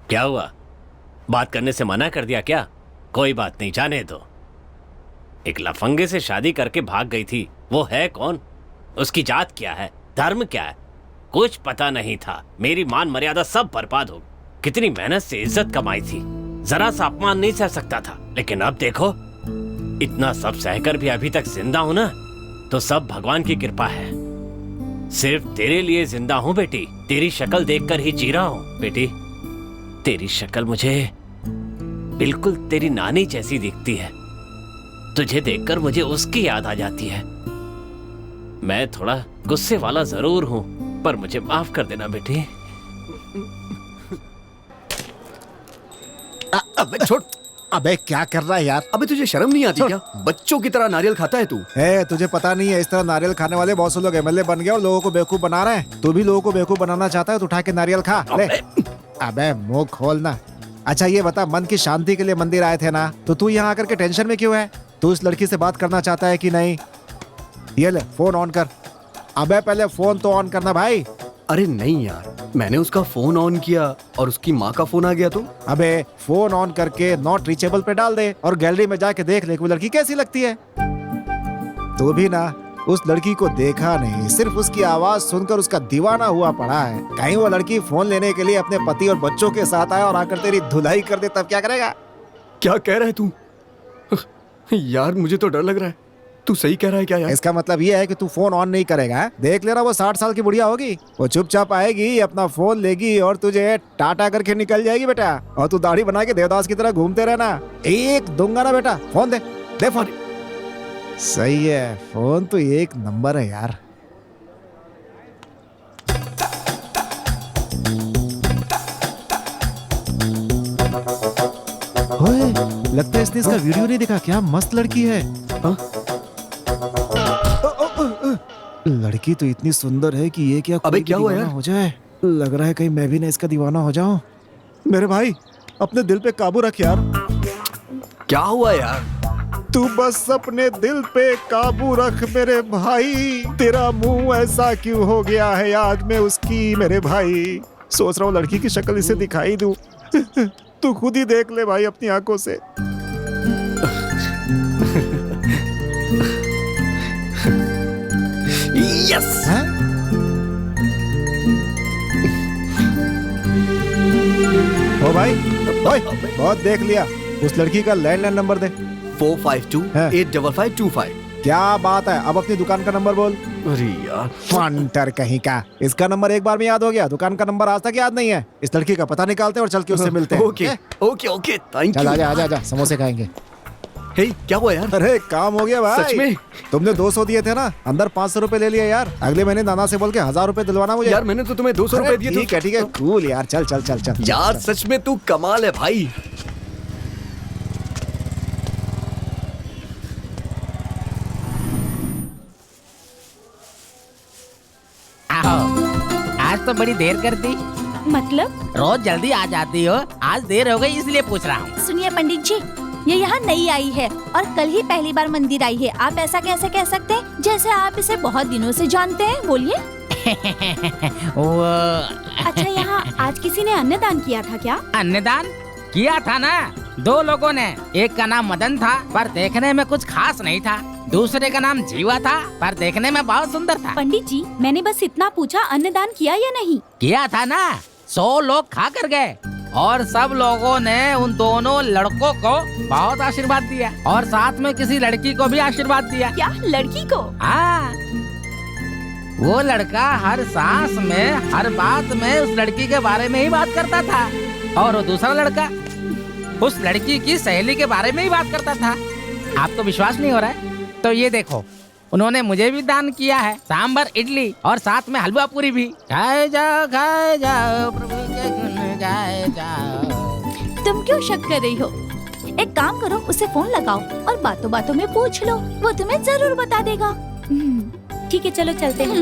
क्या हुआ? बात करने से मना कर दिया क्या? कोई बात नहीं, जाने दो। एक लफंगे से शादी करके भाग गई थी, वो है कौन? उसकी जात क्या है, धर्म क्या है, कुछ पता नहीं था। मेरी मान मर्यादा सब बर्बाद हो। कितनी मेहनत से इज्जत कमाई थी, जरा सा अपमान नहीं सह सकता था। लेकिन अब देखो, इतना सब सहकर भी अभी तक जिंदा हूं ना, तो सब भगवान की कृपा है। सिर्फ तेरे लिए जिंदा हूं बेटी, तेरी शक्ल देखकर ही जी रहा हूं। बेटी, तेरी शक्ल मुझे बिल्कुल तेरी नानी जैसी दिखती है। तुझे देखकर मुझे उसकी याद आ जाती है। मैं थोड़ा गुस्से वाला जरूर हूं, पर मुझे माफ कर देना बेटी। अबे छोड़। अबे क्या कर रहा है यार? अबे तुझे शर्म नहीं आती क्या? बच्चों की तरह नारियल खाता है तू। तुझे पता नहीं है, इस तरह नारियल खाने वाले बहुत से लोग एमएलए बन गए और लोगों को बेवकूफ बना रहे हैं। तू भी लोगों को बेवकूफ बनाना चाहता है तो उठा के नारियल खा ले। अबे मुंह खोलना। अच्छा ये बता, मन की शांति के लिए मंदिर आए थे ना, तो तू यहाँ आकर के टेंशन में क्यों है? तू इस लड़की से बात करना चाहता है कि नहीं? ये ले फोन ऑन कर। अबे पहले फोन तो ऑन करना भाई। अरे नहीं यार, मैंने उसका फोन ऑन किया और उसकी माँ का फोन आ गया तो। अबे फोन ऑन करके नॉट रीचेबल पे डाल दे और गैलरी में जाके देख ले कि वो लड़की कैसी लगती है। तू भी ना उस लड़की को देखा नहीं, सिर्फ उसकी आवाज सुनकर उसका दीवाना हुआ पड़ा है। कहीं वो लड़की फोन लेने के लिए अपने पति और बच्चों के साथ आए और आकर तेरी धुलाई कर दे, तब क्या करेगा? क्या कह रहा है तू? यार मुझे तो डर लग रहा है। तू सही कह रहा है क्या यार? इसका मतलब ये है कि तू फोन ऑन नहीं करेगा। देख लेना, वो 60 साल की बुढ़िया होगी, वो चुपचाप आएगी, अपना फोन लेगी और तुझे टाटा करके निकल जाएगी बेटा। और तू दाढ़ी बना के देवदास की तरह घूमते रहना। एक दूंगा ना बेटा, फोन दे, दे फोन। सही है, फोन तो एक नंबर है यार। ओए, लगता है इसने इसका वीडियो नहीं देखा। क्या मस्त लड़की है। हाँ? लड़की तो इतनी सुंदर है कि ये क्या अबे क्या हुआ यार? हो जाए। लग रहा है कहीं मैं भी ना इसका दीवाना हो जाऊं। मेरे भाई अपने दिल पे काबू रख यार। क्या हुआ यार? तू बस अपने दिल पे काबू रख मेरे भाई। तेरा मुंह ऐसा क्यों हो गया है याद में उसकी मेरे भाई। सोच रहा हूँ लड़की की शक्ल इसे दिखाई दूं। तू खुद ही देख ले भाई अपनी आंखों से। यस। ओ भाई, ओए, बहुत देख लिया। उस लड़की का लैंडलाइन नंबर दे। 452-85525। क्या बात है, अब अपनी दुकान का नंबर बोल। अरे यार फंटर कहीं का, इसका नंबर एक बार में याद हो गया, दुकान का नंबर आज तक याद नहीं है। इस लड़की का पता निकालते और चल के उससे मिलते हैं। ओके ओके ओके, थैंक चल यू। आजा आजा आजा, समोसे खाएंगे। हे क्या हुआ यार? अरे काम हो गया भाई। सच में? तुमने 200 दिए थे ना, अंदर 500 रुपए ले लिया यार। अगले महीने नाना से बोल के 1000 रुपए दिलवाना मुझे। यार मैंने तो तुम्हें 200 रुपए दिए थे। ठीक है कूल यार, चल चल चल चल यार सच में तू कमाल है भाई। आज तो बड़ी देर कर दी। मतलब? रोज जल्दी आ जाती हो, आज देर हो गई इसलिए पूछ रहा हूँ। सुनिए पंडित जी, ये यहाँ नई आई है और कल ही पहली बार मंदिर आई है। आप ऐसा कैसे कह सकते हैं जैसे आप इसे बहुत दिनों से जानते हैं? बोलिए। वो अच्छा, यहाँ आज किसी ने अन्नदान किया था क्या? अन्नदान किया था ना, 2 लोगों ने। एक का नाम मदन था पर देखने में कुछ खास नहीं था, दूसरे का नाम जीवा था पर देखने में बहुत सुंदर था। पंडित जी, मैंने बस इतना पूछा, अन्नदान किया या नहीं? किया था ना, 100 लोग खा कर गए और सब लोगों ने उन दोनों लड़कों को बहुत आशीर्वाद दिया और साथ में किसी लड़की को भी आशीर्वाद दिया। क्या, लड़की को? हाँ, वो लड़का हर सांस में हर बात में उस लड़की के बारे में ही बात करता था और वो दूसरा लड़का उस लड़की की सहेली के बारे में ही बात करता था। आपको विश्वास नहीं हो रहा है तो ये देखो, उन्होंने मुझे भी दान किया है, सांबर इडली और साथ में हलवा पूरी भी। खाए जाओ प्रभु के गुण गाए जाओ। तुम क्यों शक कर रही हो? एक काम करो, उसे फोन लगाओ और बातों बातों में पूछ लो, वो तुम्हें जरूर बता देगा। ठीक है, चलो चलते हैं।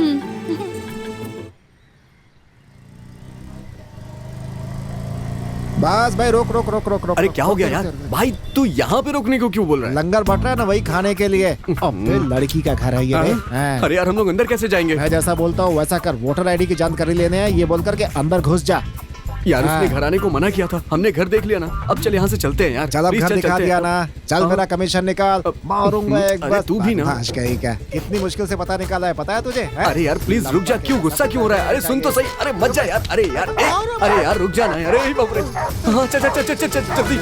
बस भाई रोक रोक रोक रोक रोक। अरे रोक, क्या हो रोक, गया रोक, यार? रोक, रोक। भाई तू यहाँ पे रोकने को क्यों बोल रहा है? लंगर बट रहा है ना, वही खाने के लिए। अबे लड़की का घर है ये रे। हाँ। अरे यार हम लोग अंदर कैसे जाएंगे? मैं जैसा बोलता हूँ वैसा कर, वोटर आईडी की जानकारी लेने है ये बोल करके अंदर घुस जा। यार हाँ। उसने घर आने को मना किया था, हमने घर देख लिया ना। अब चल यहाँ से चलते हैं यार। चल अब प्लीज घर चल, दिखा चलते दिया हैं। ना, चल हाँ। मेरा कमीशन निकाल, मारूंगा एक अरे बार। तू भी ना। भाष कहीं का, इतनी मुश्किल से पता निकाला है, पता है तुझे? हैं? अरे यार प्लीज रुक जा, क्यों गुस्सा क्यों हो रहा है? अरे सुन तो सही, अरे मत जा यार। अरे यार अरे यार रुक जा ना। अरे बाप रे। हाँ चल चल चल चल चल जल्दी।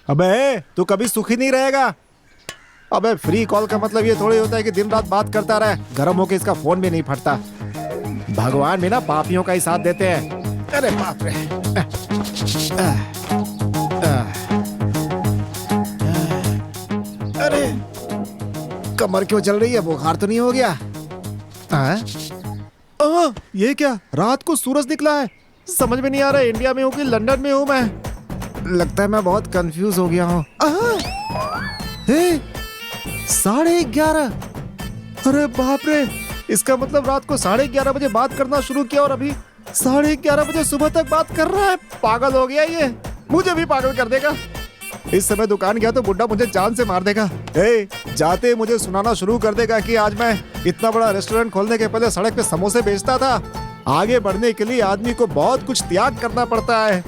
अबे तू कभी सुखी नहीं रहेगा। अबे फ्री कॉल का मतलब ये थोड़ी होता है कि दिन रात बात करता रहे, गर्म होके इसका फोन भी नहीं फटता। भगवान भी ना पापियों का ही साथ देते हैं। अरे बाप रे। अरे कमर क्यों चल रही है? बुखार तो नहीं हो गया? ये क्या, रात को सूरज निकला है? समझ में नहीं आ रहा है इंडिया में हूँ कि लंदन में हूँ मैं। लगता है मैं बहुत कंफ्यूज हो गया हूँ। 11:30। अरे बाप रे, इसका मतलब रात को 11:30 बजे बात करना शुरू किया और अभी 11:30 बजे सुबह तक बात कर रहा है। पागल हो गया ये, मुझे भी पागल कर देगा। इस समय दुकान गया तो बुड्ढा मुझे जान से मार देगा। जाते मुझे सुनाना शुरू कर देगा कि आज मैं इतना बड़ा रेस्टोरेंट खोलने के पहले सड़क पे समोसे बेचता था। आगे बढ़ने के लिए आदमी को बहुत कुछ त्याग करना पड़ता है।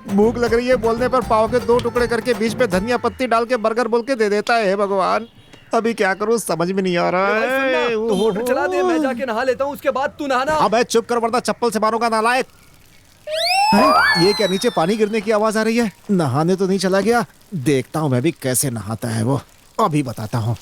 भूख लग रही है बोलने पर पाव के 2 टुकड़े करके बीच में धनिया पत्ती डाल के बर्गर बोल के दे देता है। भगवान, अभी क्या करूं समझ में नहीं आ रहा है। तू मोटर चला दे, मैं जाके नहा लेता हूँ, उसके बाद तू नहाना। अबे चुप कर वरना चप्पल से मारूंगा नालायक। हैं? ये क्या, नीचे पानी गिरने की आवाज आ रही है? नहाने तो नहीं चला गया? देखता हूँ मैं भी कैसे नहाता है वो, अभी बताता हूँ।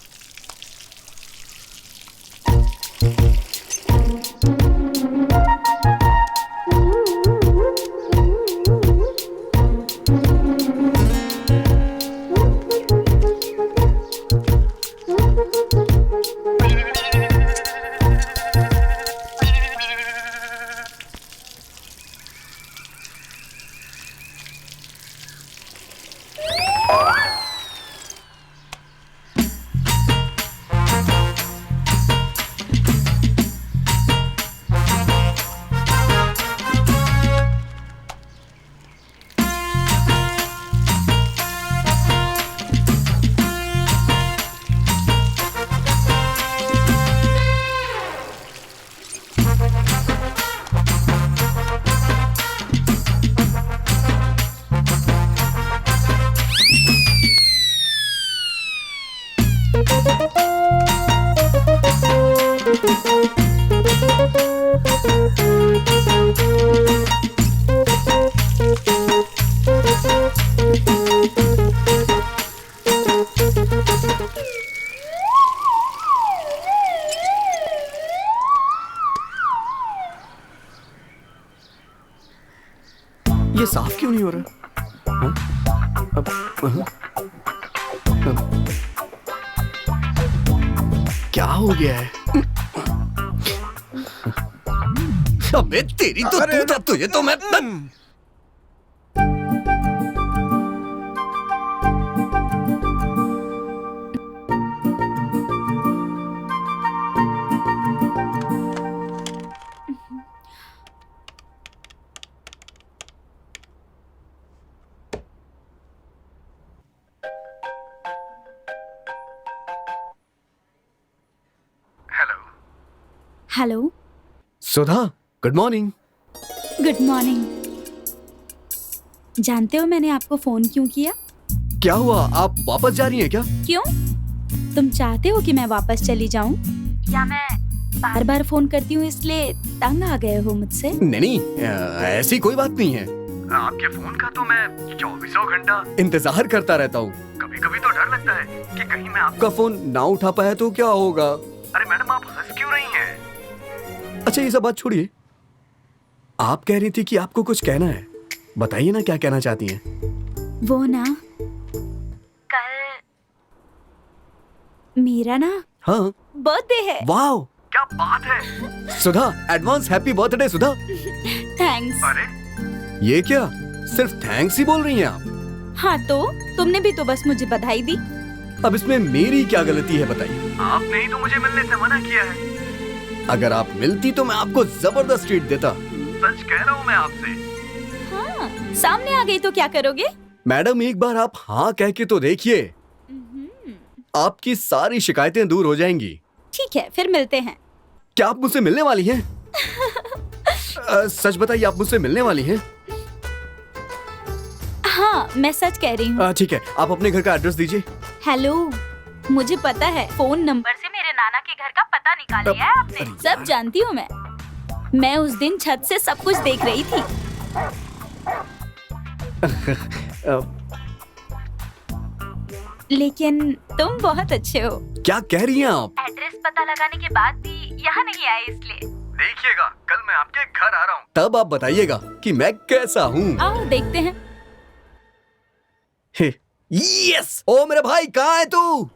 ये साफ क्यों नहीं हो रहा? हाँ? क्या हो गया है? अबे तेरी तो तू तुझे तो मैं हेलो। सुधा, गुड मॉर्निंग। Good morning. जानते हो मैंने आपको फोन क्यों किया? क्या हुआ, आप वापस जा रही हैं क्या? क्यों? तुम चाहते हो कि मैं वापस चली जाऊं? या मैं बार बार फोन करती हूँ इसलिए तंग आ गए हो मुझसे? नहीं, ऐसी कोई बात नहीं है। आपके फोन का तो मैं 24 घंटा इंतजार करता रहता हूँ। कभी कभी तो डर लगता है कि कहीं मैं आपका फोन ना उठा पाया तो क्या होगा। अरे मैडम, आप हंस क्यों रही हैं? अच्छा, ये सब बात छोड़िए। आप कह रही थी कि आपको कुछ कहना है, बताइए ना क्या कहना चाहती हैं। वो ना, कल मेरा ना हाँ, बर्थडे है। वाह, क्या बात है। सुधा, एडवांस हैप्पी बर्थडे सुधा। थैंक्स। अरे ये क्या, सिर्फ थैंक्स ही बोल रही हैं आप? हाँ तो तुमने भी तो बस मुझे बधाई दी। अब इसमें मेरी क्या गलती है बताइए? आपने ही तो मुझे मिलने से मना किया है। अगर आप मिलती तो मैं आपको जबरदस्त ट्रीट देता। सच कह रहा हूँ मैं आपसे। हाँ, सामने आ गई तो क्या करोगे? मैडम, एक बार आप हाँ कह के तो देखिए, आपकी सारी शिकायतें दूर हो जाएंगी। ठीक है, फिर मिलते हैं। क्या आप मुझसे मिलने वाली हैं? सच बताइए, आप मुझसे मिलने वाली हैं? हाँ, मैं सच कह रही हूँ। ठीक है, आप अपने घर का एड्रेस दीजिए। हेलो, मुझे पता है, फोन नंबर से मेरे नाना के घर का पता निकाल लिया है आपने। सब जानती हूँ मैं उस दिन छत से सब कुछ देख रही थी। लेकिन तुम बहुत अच्छे हो। क्या कह रही हैं आप? एड्रेस पता लगाने के बाद भी यहाँ नहीं आए इसलिए। देखिएगा, कल मैं आपके घर आ रहा हूँ, तब आप बताइएगा कि मैं कैसा हूँ। आओ देखते हैं। यस! ओ मेरे भाई, कहाँ है तू?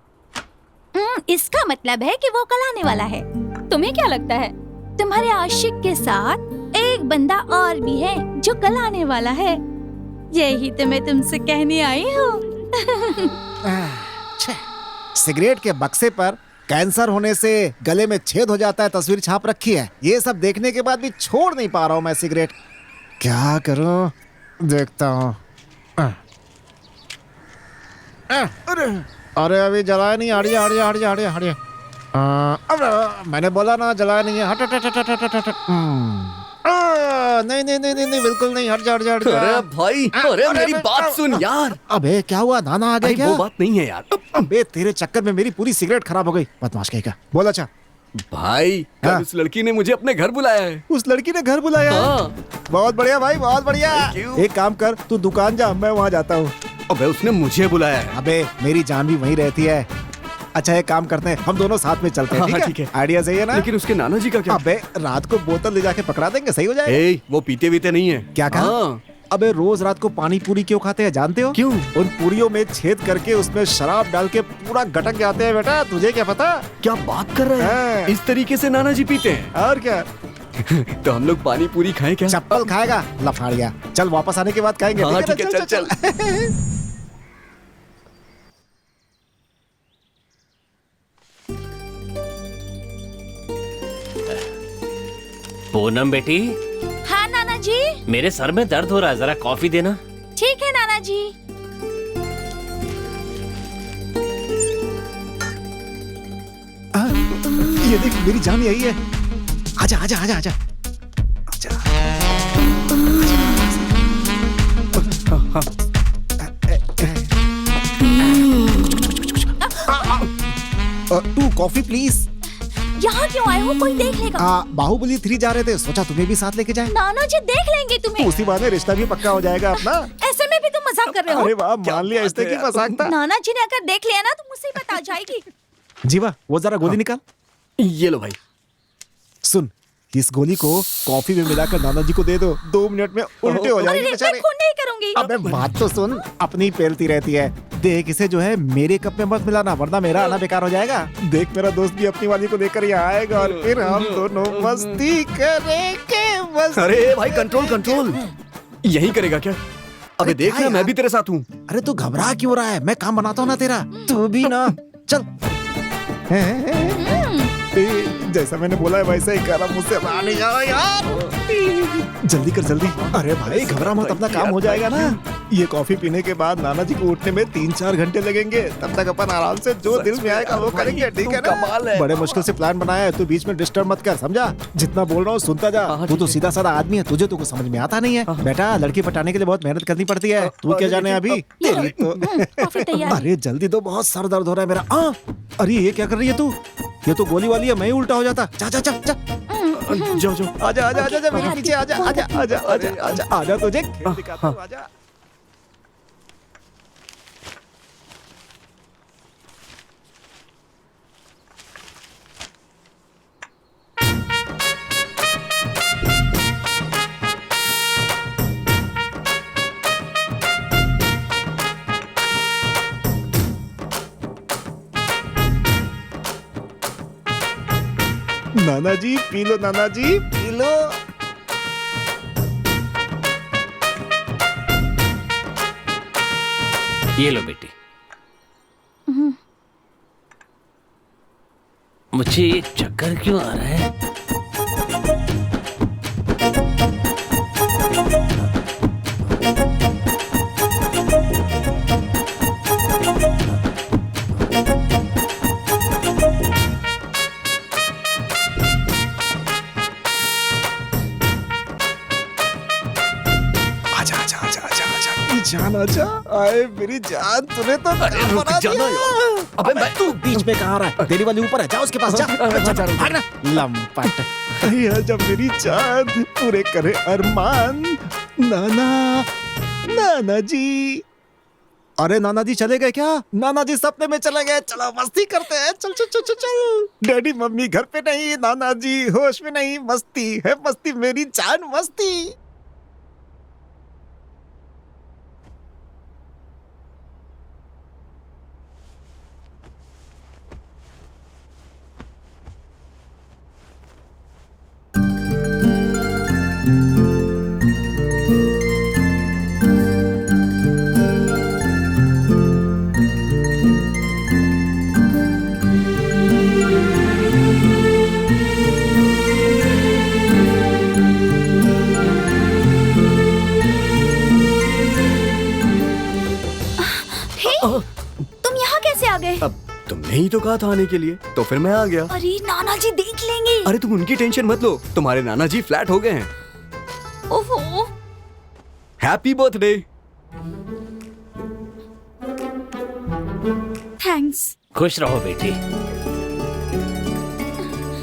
इसका मतलब है कि वो कल आने वाला है। तुम्हें क्या लगता है? तुम्हारे आशिक के साथ एक बंदा और भी है जो कल आने वाला है। यही तो मैं तुमसे कहने आई हूँ। सिगरेट के बक्से पर कैंसर होने से गले में छेद हो जाता है तस्वीर छाप रखी है। ये सब देखने के बाद भी छोड़ नहीं पा रहा हूँ मैं सिगरेट। क्या करूँ, देखता हूँ। अरे अभी जलाया नहीं, हट जा हट जा हट जा हट जा हट जा। अब मैंने बोला ना जलाया नहीं है। हट हट हट हट हट हट हट। नहीं नहीं नहीं नहीं बिल्कुल नहीं, हट जा हट जा हट जा। अरे भाई, अरे मेरी बात सुन यार। अबे क्या हुआ, नाना आ गए क्या? वो बात नहीं है यार। अबे तेरे चक्कर में मेरी पूरी सिगरेट खराब हो गई, बदमाश कहीं का। बोल अच्छा। भाई, कल उस लड़की ने मुझे अपने घर बुलाया है। उस लड़की ने घर बुलाया? हाँ। बहुत बढ़िया भाई, बहुत बढ़िया। एक काम कर, तू दुकान जा, मैं वहाँ जाता हूँ। अबे उसने मुझे बुलाया है। अबे मेरी जान भी वहीं रहती है। अच्छा एक काम करते हैं, हम दोनों साथ में चलते हैं। हाँ, ठीक है। है, आइडिया सही है ना? लेकिन उसके नाना जी का क्या? अबे रात को बोतल ले जाके पकड़ा देंगे, सही हो जाएगा। वो पीते वीते नहीं है। क्या कहा? हाँ। अबे रोज रात को पानी पूरी क्यों खाते हैं जानते हो? क्यों? उन पूरियों में छेद करके उसमें शराब डाल के पूरा गटक जाते हैं बेटा, तुझे क्या पता? क्या बात कर रहे हैं? इस तरीके से नाना जी पीते हैं? और क्या। तो हम लोग पानी पूरी खाएं क्या? चप्पल खाएगा लफाड़िया। चल वापस आने के बाद खाएंगे। हाँ ठीक है, चल। पूनम बेटी। हाँ नाना जी। मेरे सर में दर्द हो रहा है, जरा कॉफी देना। ठीक है नाना जी। ये देख मेरी जान यही है। आजा आजा आजा आजा आजा। 2 कॉफी प्लीज। यहाँ क्यों आए हो? कोई देख लेगा। बाहुबली 3 जा रहे थे, सोचा तुम्हें भी साथ लेके जाए। नाना जी देख लेंगे तो तुम्हें। उसी बहाने रिश्ता भी पक्का हो जाएगा अपना। ऐसे में भी तुम मजाक कर रहे हो? अरे वाह, मान लिया इसने की मजाक था। नाना जी ने अगर देख लिया ना तो मुसीबत आ जाएगी। जीवा, वो जरा गोली निकाल। ये लो भाई। सुन, इस गोली को कॉफी में मिलाकर नाना जी को दे दो, 2 मिनट में उल्टे हो जाएंगे मैं बेचारे। खून नहीं करूंगी। अबे बात तो सुन, अपनी पेलती रहती है। देख इसे जो है मेरे कप में मत मिलाना, वरना मेरा आना बेकार हो जाएगा। देख मेरा दोस्त भी अपनी वाली को लेकर यहाँ आएगा और फिर हम दोनों मस्ती करेंगे। अरे भाई कंट्रोल कंट्रोल, यही करेगा क्या? अबे अरे देख क्या ना, मैं यार? भी तेरे साथ हूँ। अरे तू घबरा क्यों रहा है? मैं काम बनाता हूँ ना तेरा, तू भी ना। चल जैसा मैंने बोला है वैसा ही कर, मुझसे नहीं जाओ यार। जल्दी कर जल्दी। अरे भाई घबरा मत, अपना काम हो जाएगा ना। ये कॉफी पीने के बाद नाना जी को उठने में 3-4 घंटे लगेंगे। तब तक अपन आराम से जो दिल में आएगा वो करेंगे, ठीक है ना? बड़े मुश्किल से प्लान बनाया है, तू बीच में डिस्टर्ब मत कर, समझा? जितना बोल रहा हूँ सुनता जा। तू तो सीधा साधा आदमी है, तुझे तो कुछ समझ में आता नहीं है। बेटा लड़की पटाने के लिए बहुत मेहनत करनी पड़ती है। तू क्या जाने अभी तेरी तो। कॉफी तैयार। अरे जल्दी दो, बहुत सर दर्द हो रहा है मेरा। अरे ये क्या कर रही है तू? ये तो गोली वाली है, मैं ही उल्टा हो जाता। जा जा जा जा। जाओ जाओ। आजा आजा आजा मेरे पीछे आजा आजा आजा आजा आजा आजा, तुझे खेल दिखाता हूँ, आजा। नाना जी पी लो, नाना जी पी लो। ये लो बेटी। मुझे ये चक्कर क्यों आ रहा है? आजा आजा आजा आजा आजा जान, आजा। आए मेरी जान, तूने तो काम बना जाना दिया। यार। अबे मैं तू बीच में कहाँ रहा है? तेरी वाली ऊपर है, जा उसके पास जा। भागना लंपट। आजा मेरी जान, पूरे करे अरमान। नाना नाना जी। अरे नाना जी चले गए क्या? नाना जी सपने में चले गए। चलो मस्ती करते हैं, चल चल चल चल चल। डैडी मम्मी घर पे नहीं, नाना जी होश में नहीं। मस्ती है मस्ती मेरी जान, मस्ती। तुम यहाँ कैसे आ गए? अब तुमने ही तो कहा था आने के लिए, तो फिर मैं आ गया। अरे नाना जी देख लेंगे। अरे तुम उनकी टेंशन मत लो, तुम्हारे नाना जी फ्लैट हो गए हैं। ओहो। Happy birthday. थैंक्स। खुश रहो बेटी।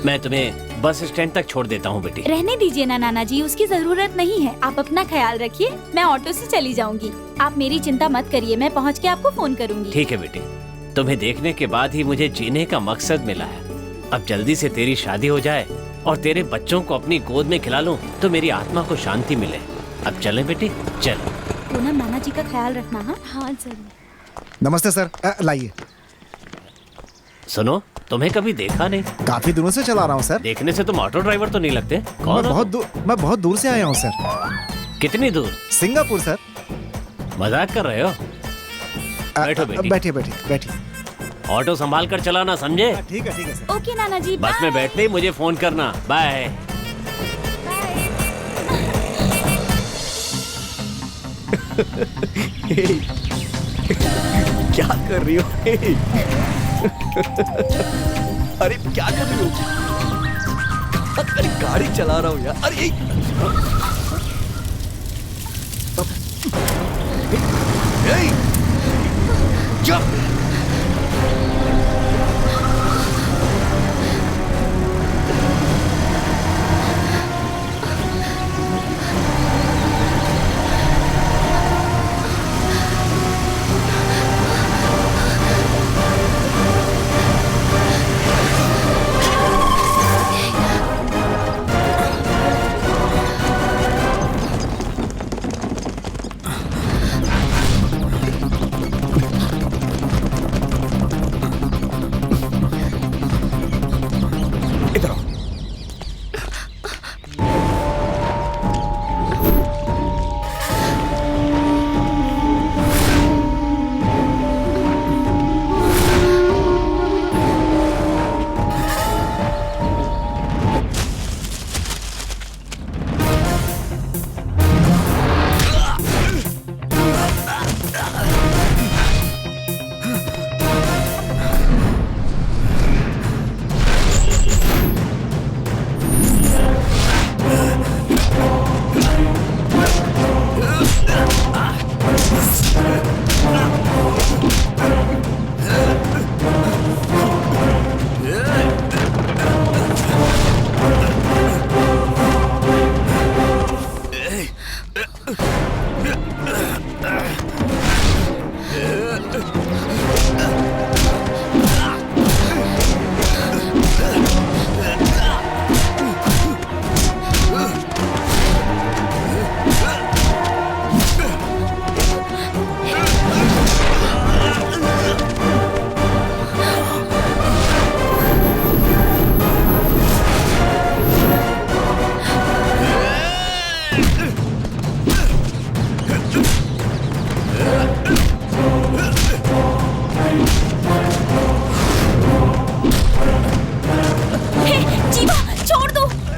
मैं तुम्हें बस स्टैंड तक छोड़ देता हूँ बेटी। रहने दीजिए ना नाना जी, उसकी जरूरत नहीं है। आप अपना ख्याल रखिए, मैं ऑटो से चली जाऊंगी। आप मेरी चिंता मत करिए, मैं पहुँच के आपको फोन करूंगी। ठीक है बेटी, तुम्हें देखने के बाद ही मुझे जीने का मकसद मिला है। अब जल्दी से तेरी शादी हो जाए और तेरे बच्चों को अपनी गोद में खिला लूं तो मेरी आत्मा को शांति मिले। अब चलें बेटी, चलो। पूनम नाना जी का ख्याल रखना। हाँ हाँ जरूर। नमस्ते सर, लाइए। सुनो, तुम्हें कभी देखा नहीं। काफी दिनों से चला रहा हूँ सर। देखने से तुम ऑटो ड्राइवर तो नहीं लगते। मैं कौन हो? मैं बहुत दूर से आया हूँ सर। कितनी दूर? Singapore sir. मजाक कर रहे हो? बैठो बेटी। बैठिए बैठिए बैठिए। ऑटो संभाल कर चलाना, समझे? ठीक है सर। ओके नाना जी, बस में बैठते ही मुझे फोन करना। बाय। क्या कर रही हो? अरे क्या कर रही हो? अरे गाड़ी चला रहा हूँ यार। अरे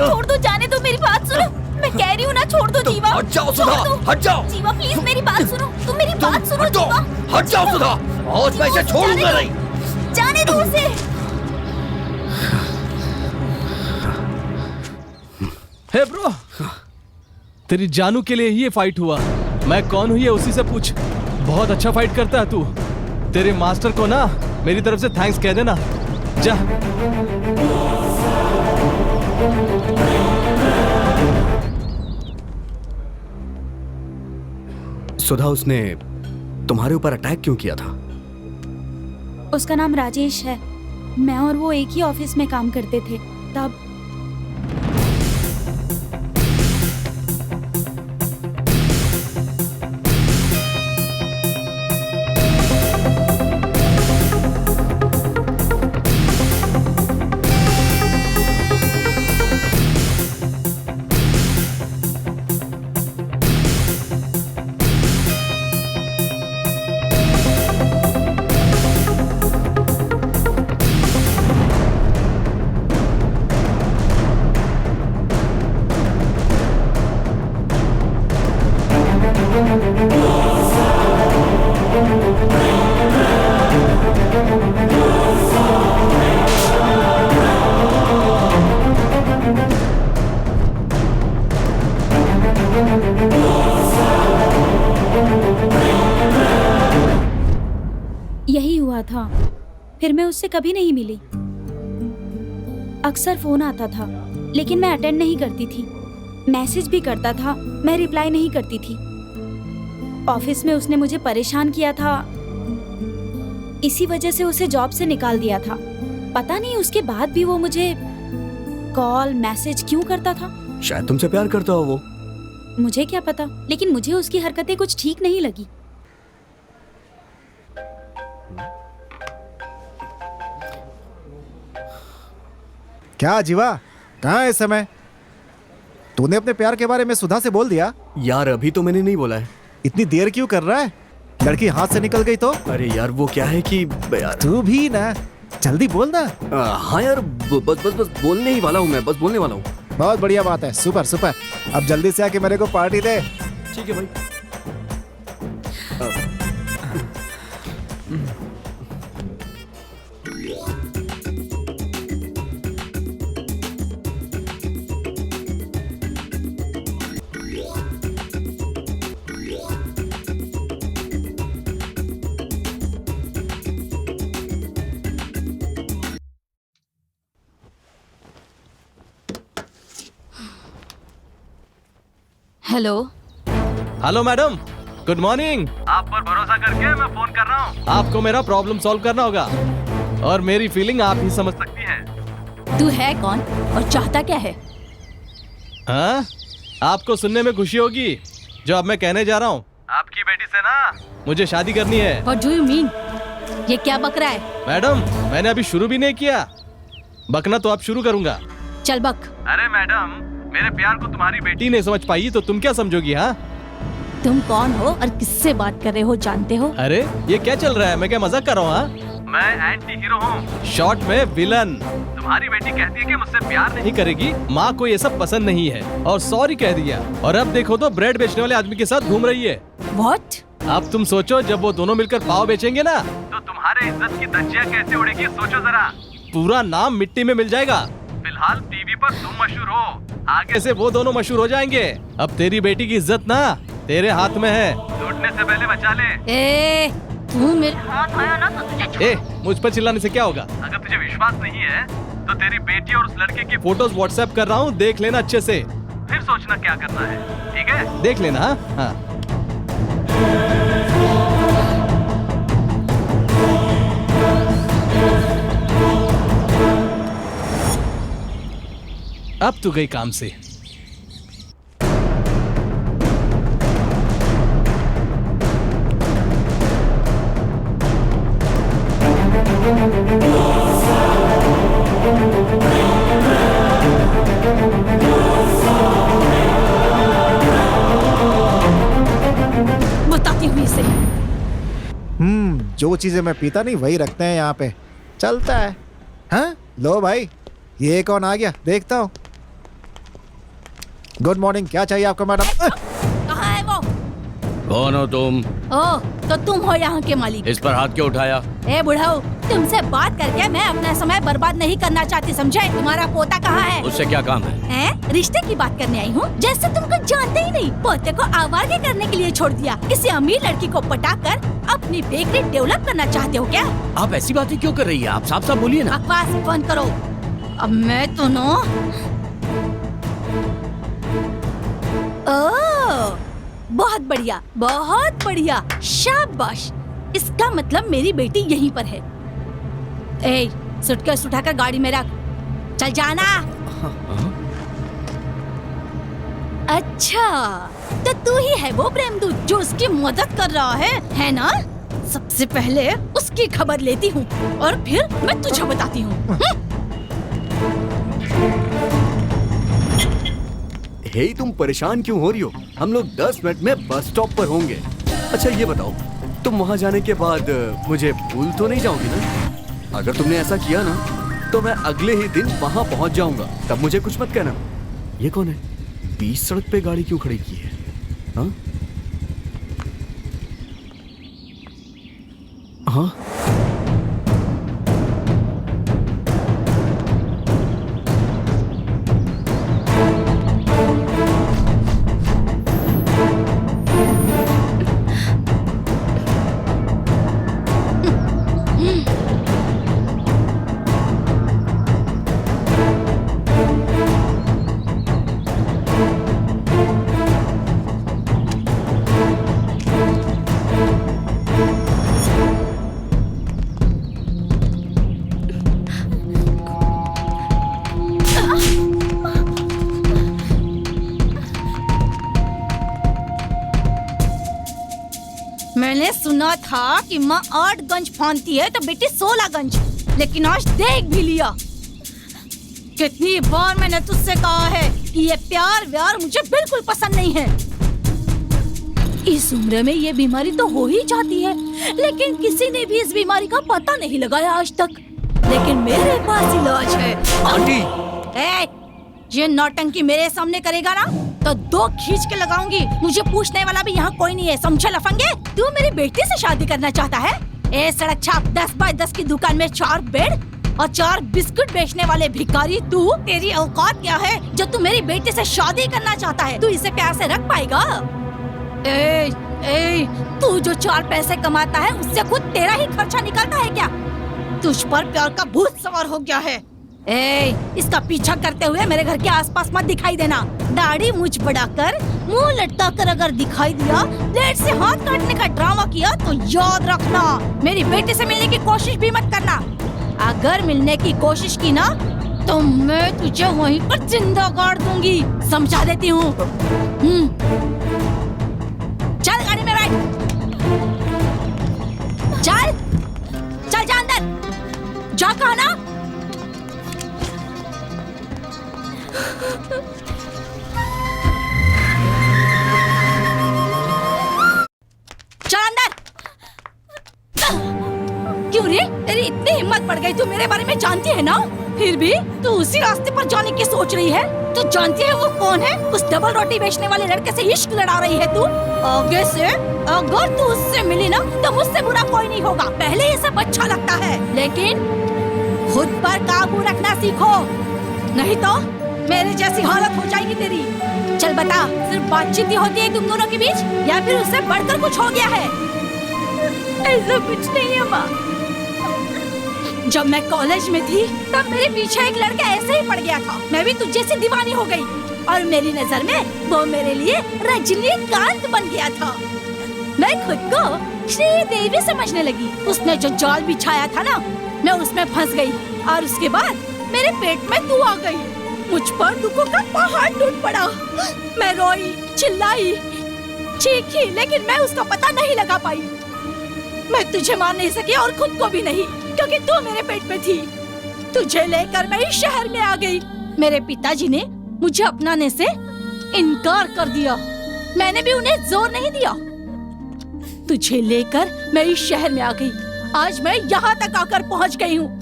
छोड़ दो, जाने दो, मेरी बात सुनो, मैं कह रही हूँ ना, छोड़ दो जीवा। हट जाओ सुधा, छोड़ दो। हट जाओ। जीवा प्लीज मेरी बात सुनो, तुम मेरी बात सुनो हटो, जीवा। हट जाओ सुधा, और मैं इसे छोड़ूंगा नहीं। जाने दो उसे। हे ब्रो, तेरी जानू के लिए ही ये फाइट हुआ। मैं कौन हूँ ये उसी से पूछ। बहुत अच्छा फाइट करता है तू। तेरे मास्टर को ना मेरी तरफ से थैंक्स कह देना। जा। सुधा, उसने तुम्हारे ऊपर अटैक क्यों किया था? उसका नाम राजेश है। मैं और वो एक ही ऑफिस में काम करते थे। तब यही हुआ था। फिर मैं उससे कभी नहीं मिली। अक्सर फोन आता था, लेकिन मैं अटेंड नहीं करती थी। मैसेज भी करता था, मैं रिप्लाई नहीं करती थी। ऑफिस में उसने मुझे परेशान किया था, इसी वजह से उसे जॉब से निकाल दिया था। पता नहीं उसके बाद भी वो मुझे कॉल मैसेज क्यों करता था। शायद तुमसे प्यार करता हो वो। मुझे क्या पता, लेकिन मुझे उसकी हरकतें कुछ ठीक नहीं लगी। क्या जीवा, कहाँ है इस समय? तूने अपने प्यार के बारे में सुधा से बोल दिया? यार अभी तो मैंने नहीं बोला है। इतनी देर क्यों कर रहा है? लड़की हाथ से निकल गई तो? अरे यार वो क्या है कि यार तू भी ना, जल्दी बोल ना। हाँ यार, बस बोलने ही वाला हूँ मैं, बस बोलने वाला हूँ। बहुत बढ़िया बात है, सुपर सुपर। अब जल्दी से आके मेरे को पार्टी दे। ठीक है भाई। Hello. Hello madam, good morning. आप पर भरोसा करके मैं फोन कर रहा हूँ। आपको मेरा प्रॉब्लम सॉल्व करना होगा और मेरी फीलिंग आप ही समझ सकती है। तू है कौन और चाहता क्या है? हाँ, आपको सुनने में खुशी होगी जो अब मैं कहने जा रहा हूँ। आपकी बेटी से ना मुझे शादी करनी है। What do you mean? ये क्या बक रहा है? मैडम, मैंने अभी शुरू भी नहीं किया, बकना तो आप शुरू करूंगा। चल बक। अरे मैडम, मेरे प्यार को तुम्हारी बेटी नहीं समझ पाई तो तुम क्या समझोगी? हाँ, तुम कौन हो और किससे बात कर रहे हो जानते हो? अरे ये क्या चल रहा है? मैं क्या मजाक कर रहा हूँ? हाँ, मैं एंटी हीरो हूँ। शॉर्ट में विलन। तुम्हारी बेटी कहती है कि मुझसे प्यार नहीं। नहीं करेगी, माँ को ये सब पसंद नहीं है और सॉरी कह दिया। और अब देखो तो ब्रेड बेचने वाले आदमी के साथ घूम रही है। What? अब तुम सोचो, जब वो दोनों मिलकर पाव बेचेंगे ना, तो तुम्हारे इज्जत की धज्जियाँ कैसे उड़ेगी, सोचो जरा। पूरा नाम मिट्टी में मिल जाएगा। फिलहाल टीवी पर तुम मशहूर हो, आगे से वो दोनों मशहूर हो जाएंगे। अब तेरी बेटी की इज्जत ना तेरे हाथ में है। लूटने से पहले बचा ले। ए, तू मेरे हाथ आया ना तो तुझे ए, मुझ पर चिल्लाने से क्या होगा? अगर तुझे विश्वास नहीं है तो तेरी बेटी और उस लड़के की फोटोज व्हाट्सएप कर रहा हूँ, देख लेना अच्छे से। फिर सोचना क्या करना है, ठीक है? देख लेना। हाँ, अब तू गई काम से। बताती हूँ इसे। जो चीजें मैं पीता नहीं वही रखते हैं यहाँ पे, चलता है। हाँ लो भाई, ये कौन आ गया देखता हूँ। गुड मॉर्निंग, क्या चाहिए आपको मैडम? कहाँ है वो? कौन हो तुम? ओ, तो तुम हो यहाँ के मालिक? इस पर हाथ क्यों उठाया? ए बुढ़ाऊ, तुमसे बात करके मैं अपना समय बर्बाद नहीं करना चाहती, समझे? तुम्हारा पोता कहाँ है? उससे क्या काम है? रिश्ते की बात करने आई हूँ। जैसे तुमको जानते ही नहीं, पोते को आवारगी करने के लिए छोड़ दिया। किसी अमीर लड़की को पटाकर अपनी बेकरी डेवलप करना चाहते हो क्या? आप ऐसी बातें क्यों कर रही है? आप साफ साफ बोलिए ना। बकवास बंद करो। अब मैं तो ओह, बहुत बढ़िया, बहुत बढ़िया, शाबाश। इसका मतलब मेरी बेटी यहीं पर है। ए, सूटकेस उठाकर गाड़ी में रख, चल जाना। अच्छा, तो तू ही है वो प्रेमदूत जो उसकी मदद कर रहा है ना? सबसे पहले उसकी खबर लेती हूँ और फिर मैं तुझे बताती हूँ। हे, तुम परेशान क्यों हो रही हो? हम लोग 10 मिनट में बस स्टॉप पर होंगे। अच्छा ये बताओ, तुम वहाँ जाने के बाद मुझे भूल तो नहीं जाओगी ना? अगर तुमने ऐसा किया ना तो मैं अगले ही दिन वहाँ पहुँच जाऊंगा, तब मुझे कुछ मत कहना। ये कौन है? बीच सड़क पे गाड़ी क्यों खड़ी की है? हाँ? हाँ? मैंने सुना था कि माँ 8 गंज फांदती है तो बेटी 16 गंज, लेकिन आज देख भी लिया। कितनी बार मैंने तुझसे कहा है कि ये प्यार व्यार मुझे बिल्कुल पसंद नहीं है। इस उम्र में ये बीमारी तो हो ही जाती है, लेकिन किसी ने भी इस बीमारी का पता नहीं लगाया आज तक। लेकिन मेरे पास इलाज है। आंटी! ये नौटंकी मेरे सामने करेगा ना तो 2 खींच के लगाऊंगी। मुझे पूछने वाला भी यहाँ कोई नहीं है, समझे लफंगे? तू मेरी बेटी से शादी करना चाहता है? ए सड़क छाप 10 बाय 10 की दुकान में 4 बेड और 4 बिस्कुट बेचने वाले भिखारी तू? तेरी औकात क्या है जो तू मेरी बेटी से शादी करना चाहता है? तू इसे प्यार से रख पाएगा? तू जो 4 पैसे कमाता है उससे खुद तेरा ही खर्चा निकलता है क्या? तुझ पर प्यार का भूत सवार हो गया है। इसका पीछा करते हुए मेरे घर के आसपास मत दिखाई देना। दाढ़ी मुझ बढ़ाकर मुंह लटकाकर अगर दिखाई दिया, ब्लेड से हाथ काटने का ड्रामा किया तो याद रखना, मेरी बेटी से मिलने की कोशिश भी मत करना। अगर मिलने की कोशिश की ना तो मैं तुझे वहीं पर जिंदा गाड़ दूंगी, समझा देती हूँ। चल गाड़ी में बैठ, चल चल जा अंदर जा, कहा ना। चल अंदर। क्यों रे, तेरी इतनी हिम्मत बढ़ गई? तू मेरे बारे में जानती है ना, फिर भी तू उसी रास्ते पर जाने की सोच रही है। तू जानती है वो कौन है? उस डबल रोटी बेचने वाले लड़के से इश्क लड़ा रही है तू। आगे से अगर तू उससे मिली ना तो मुझसे बुरा कोई नहीं होगा। पहले ये सब अच्छा लगता है, लेकिन खुद पर काबू रखना सीखो, नहीं तो मेरे जैसी हालत हो जाएगी तेरी। चल बता, सिर्फ बातचीत ही होती है तुम दोनों के बीच या फिर उससे बढ़कर कुछ हो गया है? ऐसा कुछ नहीं है माँ। जब मैं कॉलेज में थी तब मेरे पीछे एक लड़का ऐसे ही पड़ गया था। मैं भी तुझे से दीवानी हो गई और मेरी नजर में वो मेरे लिए रजनीकांत बन गया था। मैं खुद को श्रीदेवी समझने लगी। उसने जो जाल बिछाया था ना, मैं उसमें फंस गई और उसके बाद मेरे पेट में तू आ गई। मुझ पर दुखों का पहाड़ टूट पड़ा। मैं रोई, चिल्लाई, चीखी, लेकिन मैं उसका पता नहीं लगा पाई। मैं तुझे मार नहीं सकी और खुद को भी नहीं, क्योंकि तू मेरे पेट में थी। तुझे लेकर मैं इस शहर में आ गई। मेरे पिताजी ने मुझे अपनाने से इनकार कर दिया। मैंने भी उन्हें जोर नहीं दिया। तुझे लेकर मैं इस शहर में आ गई। आज मैं यहाँ तक आकर पहुँच गई हूँ।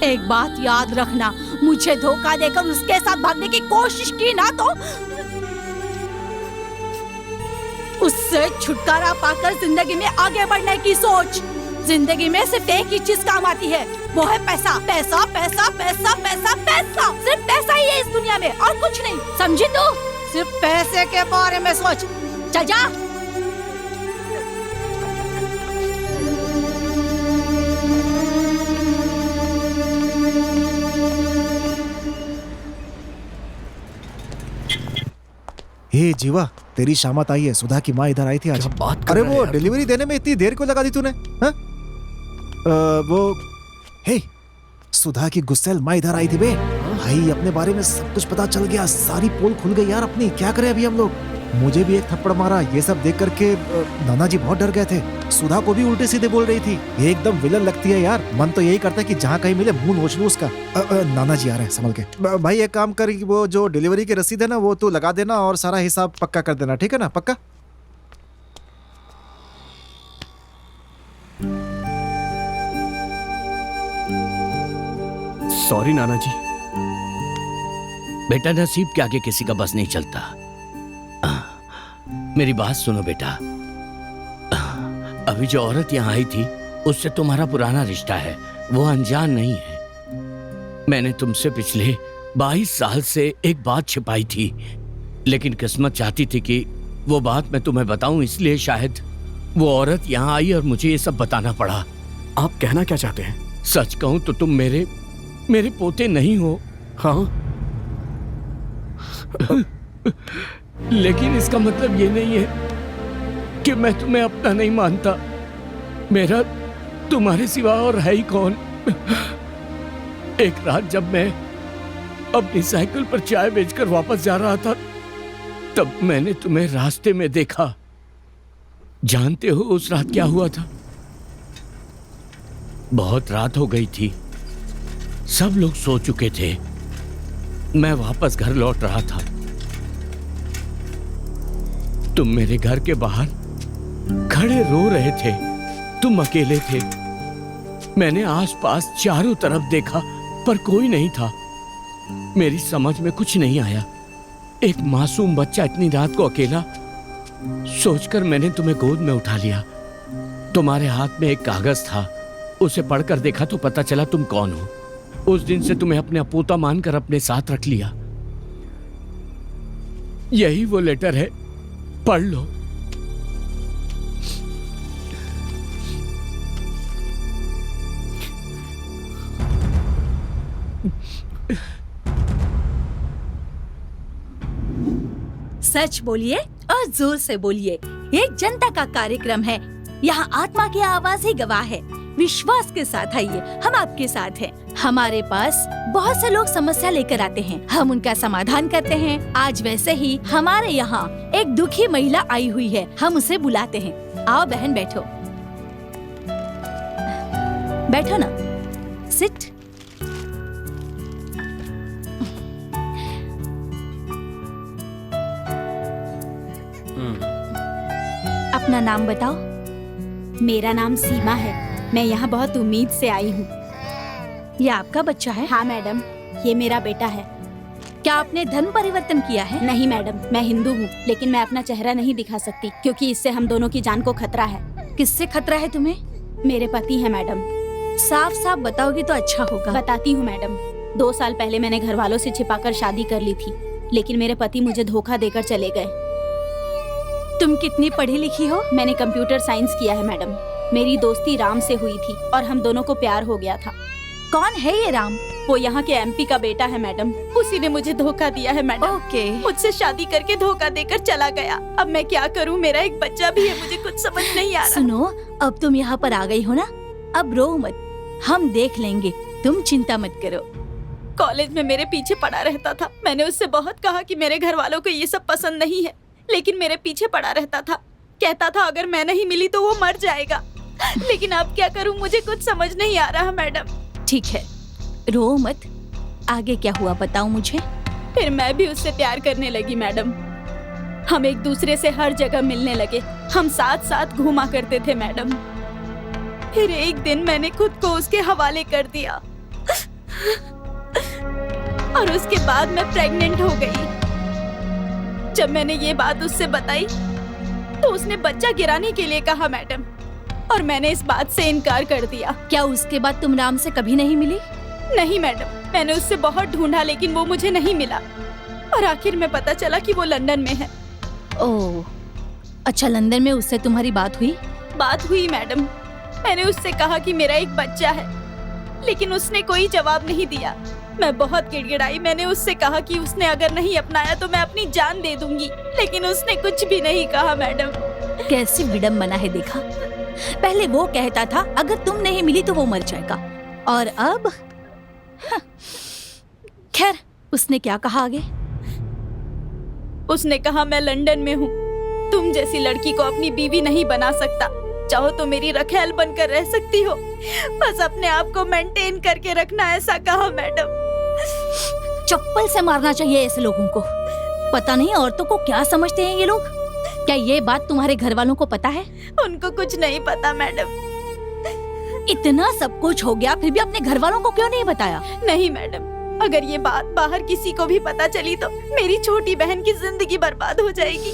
एक बात याद रखना, मुझे धोखा देकर उसके साथ भागने की कोशिश की ना तो उससे छुटकारा पाकर जिंदगी में आगे बढ़ने की सोच। जिंदगी में सिर्फ एक ही चीज काम आती है, वो है पैसा। पैसा पैसा पैसा पैसा पैसा, सिर्फ पैसा ही है इस दुनिया में और कुछ नहीं, समझी तू? सिर्फ पैसे के बारे में सोच। चल जा। हे जीवा, तेरी शामत आई है। सुधा की माँ इधर आई थी आज। क्या बात कर अरे रहा है वो यार? डिलीवरी देने में इतनी देर क्यों लगा दी तूने? हाँ? वो हे सुधा की गुस्सेल माँ इधर आई थी बे। भाई अपने बारे में सब कुछ पता चल गया, सारी पोल खुल गई यार अपनी। क्या करें अभी हम लोग? मुझे भी एक थप्पड़ मारा। ये सब देख करके नाना जी बहुत डर गए थे। सुधा को भी उल्टे सीधे बोल रही थी। ये एकदम विलन लगती है यार। मन तो यही करता है कि जहाँ कहीं मिले मुंह नोच लूं उसका। नाना जी आ रहे हैं, संभल के। भाई एक काम कर, वो जो डिलीवरी की रसीद है ना वो तू लगा देना और सारा हिसाब पक्का कर देना, ठीक है ना? पक्का। सॉरी नाना जी। बेटा नसीब के आगे किसी का बस नहीं चलता। मेरी बात सुनो बेटा। अभी जो औरत यहाँ आई थी उससे तुम्हारा पुराना रिश्ता है, वो अनजान नहीं है। मैंने तुमसे पिछले 22 साल से एक बात छिपाई थी, लेकिन किस्मत चाहती थी कि वो बात मैं तुम्हें बताऊं, इसलिए शायद वो औरत यहाँ आई और मुझे ये सब बताना पड़ा। आप कहना क्या चाहते हैं? सच कहूं तो तुम मेरे पोते नहीं हो। हाँ, लेकिन इसका मतलब ये नहीं है कि मैं तुम्हें अपना नहीं मानता। मेरा तुम्हारे सिवा और है ही कौन। एक रात जब मैं अपनी साइकिल पर चाय बेचकर वापस जा रहा था, तब मैंने तुम्हें रास्ते में देखा। जानते हो उस रात क्या हुआ था? बहुत रात हो गई थी, सब लोग सो चुके थे। मैं वापस घर लौट रहा था। तुम मेरे घर के बाहर खड़े रो रहे थे। तुम अकेले थे। मैंने आसपास चारों तरफ देखा पर कोई नहीं था। मेरी समझ में कुछ नहीं आया। एक मासूम बच्चा इतनी रात को अकेला, सोचकर मैंने तुम्हें गोद में उठा लिया। तुम्हारे हाथ में एक कागज था, उसे पढ़कर देखा तो पता चला तुम कौन हो। उस दिन से तुम्हें अपने अपोता मानकर अपने साथ रख लिया। यही वो लेटर है, पढ़ लो। सच बोलिए और जोर से बोलिए। ये जनता का कार्यक्रम है, यहाँ आत्मा की आवाज ही गवाह है। विश्वास के साथ आइए, हम आपके साथ हैं। हमारे पास बहुत से लोग समस्या लेकर आते हैं, हम उनका समाधान करते हैं। आज वैसे ही हमारे यहाँ एक दुखी महिला आई हुई है, हम उसे बुलाते हैं। आओ बहन, बैठो। बैठो ना, सिट। अपना नाम बताओ। मेरा नाम सीमा है। मैं यहाँ बहुत उम्मीद से आई हूँ। ये आपका बच्चा है? हाँ मैडम, ये मेरा बेटा है। क्या आपने धर्म परिवर्तन किया है? नहीं मैडम, मैं हिंदू हूँ, लेकिन मैं अपना चेहरा नहीं दिखा सकती क्योंकि इससे हम दोनों की जान को खतरा है। किससे खतरा है तुम्हें? मेरे पति है मैडम। साफ साफ बताओगी तो अच्छा होगा। बताती हूँ मैडम। 2 साल पहले मैंने घर वालों से छिपाकर शादी कर ली थी, लेकिन मेरे पति मुझे धोखा देकर चले गए। तुम कितनी पढ़ी लिखी हो? मैंने कंप्यूटर साइंस किया है मैडम। मेरी दोस्ती राम से हुई थी और हम दोनों को प्यार हो गया था। कौन है ये राम? वो यहाँ के एमपी का बेटा है मैडम। उसी ने मुझे धोखा दिया है मैडम। ओके। मुझसे शादी करके धोखा देकर चला गया। अब मैं क्या करूँ? मेरा एक बच्चा भी है, मुझे कुछ समझ नहीं आ रहा। सुनो, अब तुम यहाँ पर आ गई हो ना, अब रो मत, हम देख लेंगे, तुम चिंता मत करो। कॉलेज में मेरे पीछे पड़ा रहता था। मैंने उससे बहुत कहा कि मेरे घर वालों को ये सब पसंद नहीं है, लेकिन मेरे पीछे पड़ा रहता था। कहता था अगर मैं नहीं मिली तो वो मर जाएगा। लेकिन अब क्या करूं, मुझे कुछ समझ नहीं आ रहा मैडम। ठीक है, रो मत। आगे क्या हुआ बताओ मुझे। फिर मैं भी उससे प्यार करने लगी मैडम। हम एक दूसरे से हर जगह मिलने लगे। हम साथ साथ घूमा करते थे मैडम। फिर एक दिन मैंने खुद को उसके हवाले कर दिया। और उसके बाद मैं प्रेग्नेंट हो गई। जब मैंने ये बात उससे बताई तो उसने बच्चा गिराने के लिए कहा मैडम, और मैंने इस बात से इनकार कर दिया। क्या उसके बाद तुम राम से कभी नहीं मिली? नहीं मैडम, मैंने उससे बहुत ढूंढा लेकिन वो मुझे नहीं मिला, और आखिर में पता चला कि वो लंदन में है। ओह, अच्छा, लंदन में उससे तुम्हारी बात हुई? बात हुई मैडम, मैंने उससे कहा कि मेरा एक बच्चा है, लेकिन उसने कोई जवाब नहीं दिया। मैं बहुत गिड़गिड़ाई। मैंने उससे कहा कि उसने अगर नहीं अपनाया तो मैं अपनी जान दे दूंगी, लेकिन उसने कुछ भी नहीं कहा मैडम। कैसी विडम्बना है, देखा? पहले वो कहता था अगर तुम नहीं मिली तो वो मर जाएगा, और अब खैर, उसने क्या कहा आगे? उसने कहा मैं लंदन में हूँ, तुम जैसी लड़की को अपनी बीवी नहीं बना सकता, चाहो तो मेरी रखैल बनकर रह सकती हो, बस अपने आप को मेंटेन करके रखना, ऐसा कहा मैडम। चप्पल से मारना चाहिए ऐसे लोगों को। पता नहीं औरतों को क्या समझते हैं ये लोग। क्या ये बात तुम्हारे घर वालों को पता है? उनको कुछ नहीं पता मैडम। इतना सब कुछ हो गया फिर भी अपने घर वालों को क्यों नहीं बताया? नहीं मैडम, अगर ये बात बाहर किसी को भी पता चली तो मेरी छोटी बहन की जिंदगी बर्बाद हो जाएगी।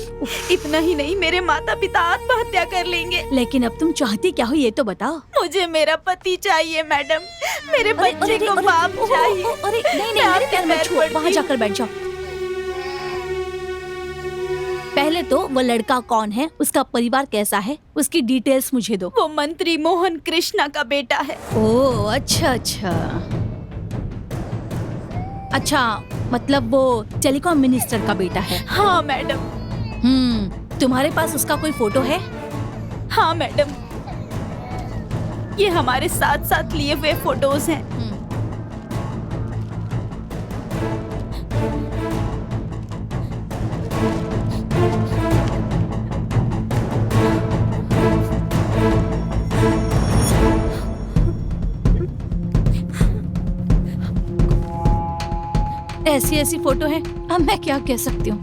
इतना ही नहीं, मेरे माता पिता आत्महत्या कर लेंगे। लेकिन अब तुम चाहती क्या हो ये तो बताओ। मुझे मेरा पति चाहिए मैडम, मेरे बच्चे को बाप चाहिए। अरे नहीं नहीं, मेरे पैर मत छुओ, वहाँ जाकर बैठ जाओ। पहले तो वो लड़का कौन है, उसका परिवार कैसा है, उसकी डिटेल्स मुझे दो। वो मंत्री मोहन कृष्णा का बेटा है। ओह अच्छा अच्छा अच्छा, मतलब वो टेलीकॉम मिनिस्टर का बेटा है। हाँ मैडम। तुम्हारे पास उसका कोई फोटो है? हाँ मैडम, ये हमारे साथ साथ लिए हुए फोटोज हैं। ऐसी ऐसी फोटो है, अब मैं क्या कह सकती हूँ।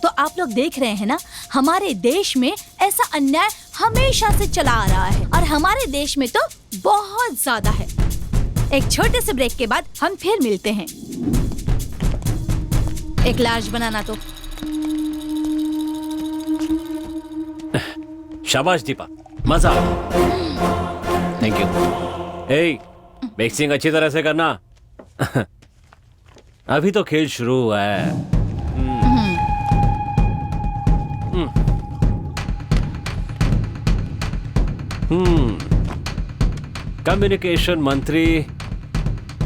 तो आप लोग देख रहे हैं ना, हमारे देश में ऐसा अन्याय हमेशा से चला आ रहा है, और हमारे देश में तो बहुत ज्यादा है। एक छोटे से ब्रेक के बाद हम फिर मिलते हैं। एक लार्ज बनाना तो। शाबाश दीपा, मजा। Thank you. ए, मिक्सिंग अच्छी तरह से करना। अभी तो खेल शुरू हुआ है। कम्युनिकेशन मंत्री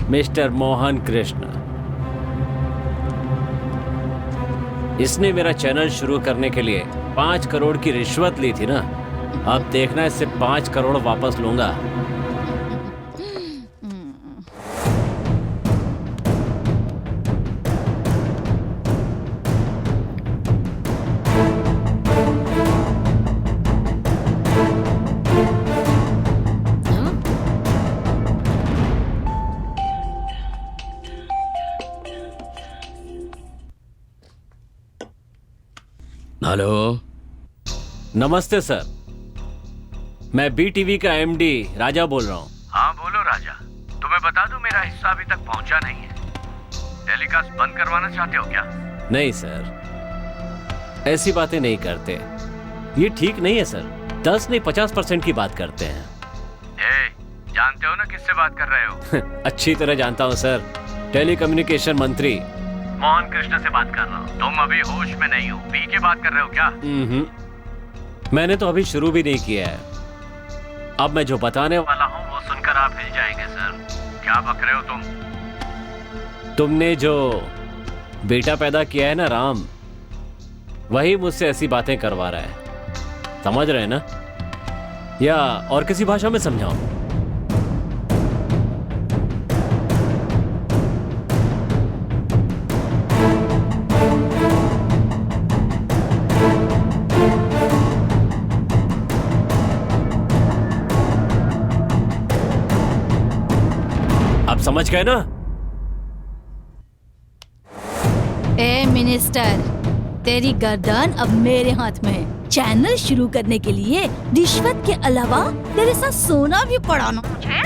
मिस्टर मोहन कृष्ण, इसने मेरा चैनल शुरू करने के लिए 5 करोड़ की रिश्वत ली थी ना। अब देखना, इससे 5 करोड़ वापस लूंगा। हेलो, नमस्ते सर, मैं BTV का MD राजा बोल रहा हूँ। हाँ बोलो राजा, तुम्हें बता दूं मेरा हिस्सा अभी तक पहुंचा नहीं है। टेलीकास्ट बंद करवाना चाहते हो क्या? नहीं सर, ऐसी बातें नहीं करते, ये ठीक नहीं है सर। 10 नहीं 50% की बात करते हैं। जानते हो ना किससे बात कर रहे हो? अच्छी तरह जानता हूँ सर, टेलीकम्युनिकेशन मंत्री मोहन कृष्ण से बात कर रहा हूँ। तुम अभी होश में नहीं हो, पी के बात कर रहे हो क्या? मैंने तो अभी शुरू भी नहीं किया है। अब मैं जो बताने वाला हूँ वो सुनकर आप हिल जाएंगे सर। क्या बक रहे हो तुम? तुमने जो बेटा पैदा किया है ना राम, वही मुझसे ऐसी बातें करवा रहा है। समझ रहे हैं ना? या और किसी भाषा में समझाऊं? समझ गए ना? ए मिनिस्टर, तेरी गर्दन अब मेरे हाथ में है। चैनल शुरू करने के लिए रिश्वत के अलावा तेरे साथ सोना भी पड़ा ना मुझे।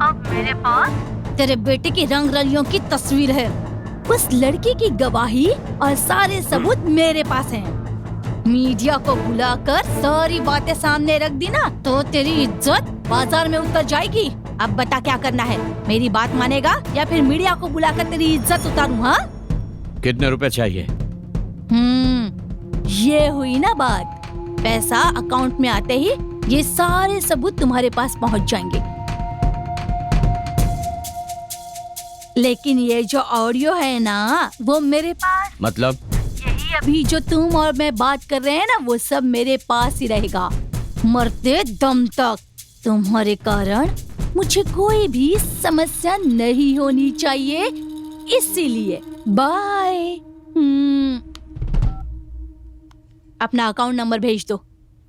अब मेरे पास तेरे बेटे की रंग रलियों की तस्वीर है, उस लड़की की गवाही और सारे सबूत मेरे पास हैं। मीडिया को बुलाकर सारी बातें सामने रख दी ना तो तेरी इज्जत बाजार में उतर जाएगी। अब बता क्या करना है, मेरी बात मानेगा या फिर मीडिया को बुलाकर तेरी इज्जत उतारूं? हाँ, कितने रुपए चाहिए? ये हुई ना बात। पैसा अकाउंट में आते ही ये सारे सबूत तुम्हारे पास पहुंच जाएंगे। लेकिन ये जो ऑडियो है ना वो मेरे पास, मतलब? यही अभी जो तुम और मैं बात कर रहे हैं ना वो सब मेरे पास ही रहेगा, मरते दम तक। तुम्हारे कारण मुझे कोई भी समस्या नहीं होनी चाहिए, इसीलिए बाय। अपना अकाउंट नंबर भेज दो।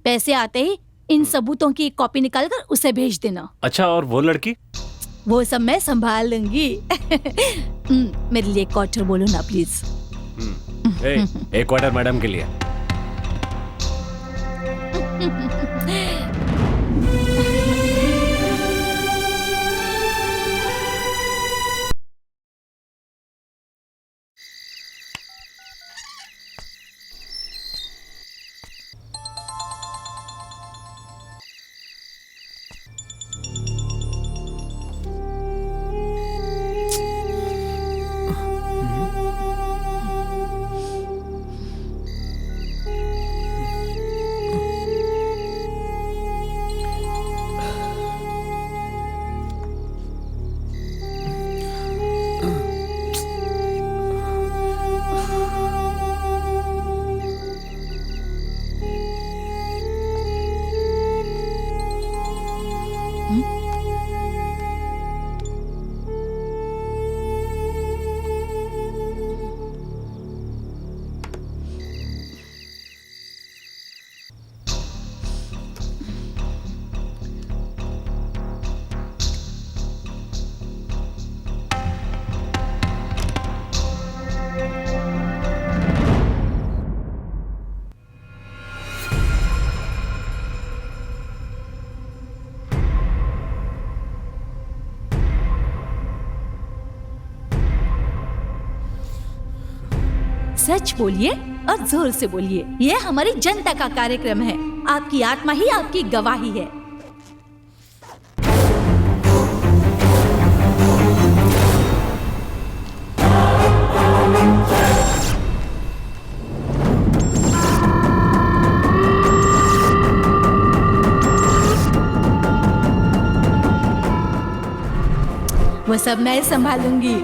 पैसे आते ही इन सबूतों की एक कॉपी निकालकर उसे भेज देना। अच्छा, और वो लड़की? वो सब मैं संभाल लूंगी। मेरे लिए क्वार्टर बोलो ना प्लीज। एक क्वार्टर मैडम के लिए। सच बोलिए और जोर से बोलिए, ये हमारी जनता का कार्यक्रम है। आपकी आत्मा ही आपकी गवाही है। वो सब मैं संभालूंगी।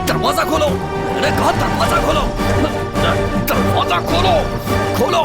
दरवाजा खोलो, मैंने कहा दरवाजा खोलो, दरवाजा खोलो, खोलो।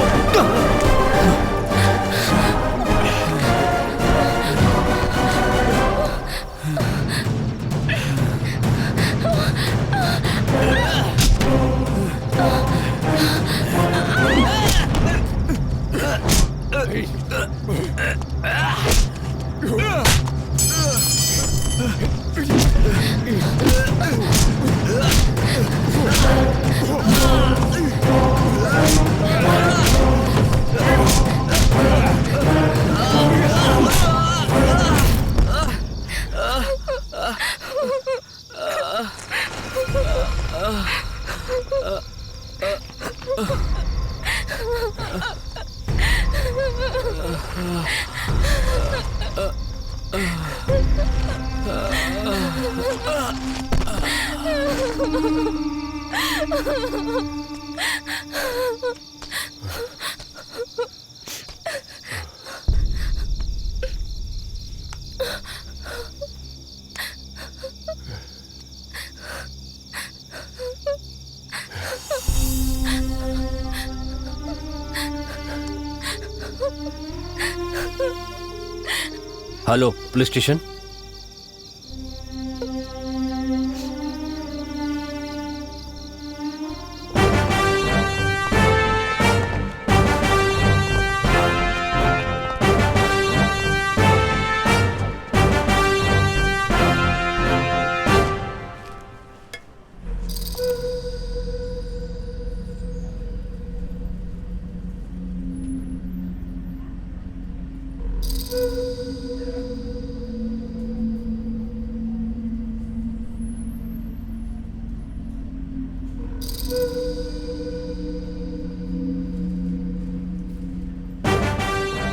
Hello, police station.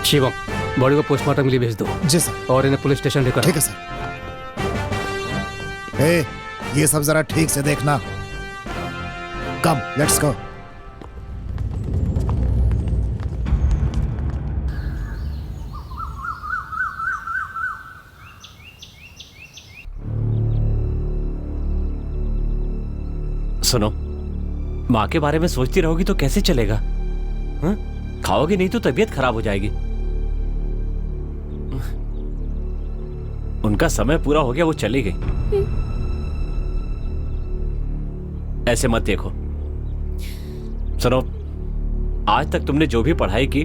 Shivam, body को पोस्टमार्टम के लिए भेज दो। जी सर। और इन्हें पुलिस स्टेशन लेकर ठीक है सर। ये सब जरा ठीक से देखना। कम, लेट्स गो। सुनो, माँ के बारे में सोचती रहोगी तो कैसे चलेगा? हाँ? खाओगी नहीं तो तबीयत खराब हो जाएगी। उनका समय पूरा हो गया, वो चली गई। ऐसे मत देखो। सुनो, आज तक तुमने जो भी पढ़ाई की,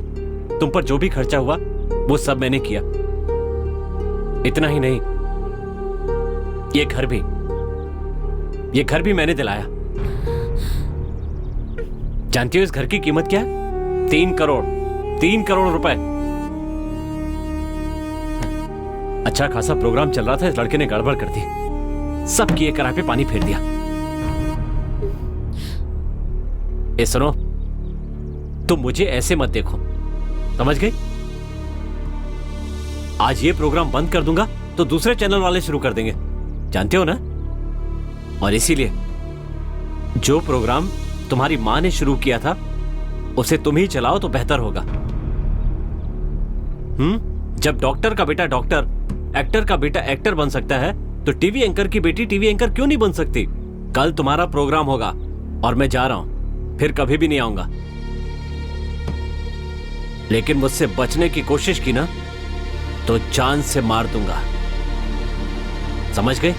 तुम पर जो भी खर्चा हुआ, वो सब मैंने किया। इतना ही नहीं, ये घर भी मैंने दिलाया। जानती हो इस घर की कीमत क्या है? 3 करोड़ रुपए। अच्छा खासा प्रोग्राम चल रहा था, इस लड़के ने गड़बड़ कर दी, सब किए कराए पे पानी फेर दिया। ए सुनो, तुम मुझे ऐसे मत देखो, समझ गई? आज ये प्रोग्राम बंद कर दूंगा तो दूसरे चैनल वाले शुरू कर देंगे, जानते हो ना? और इसीलिए जो प्रोग्राम तुम्हारी मां ने शुरू किया था उसे तुम ही चलाओ तो बेहतर होगा। जब डॉक्टर का बेटा डॉक्टर, एक्टर का बेटा एक्टर बन सकता है तो टीवी एंकर की बेटी टीवी एंकर क्यों नहीं बन सकती? कल तुम्हारा प्रोग्राम होगा और मैं जा रहा हूं, फिर कभी भी नहीं आऊंगा। लेकिन मुझसे बचने की कोशिश की ना तो जान से मार दूंगा, समझ गए?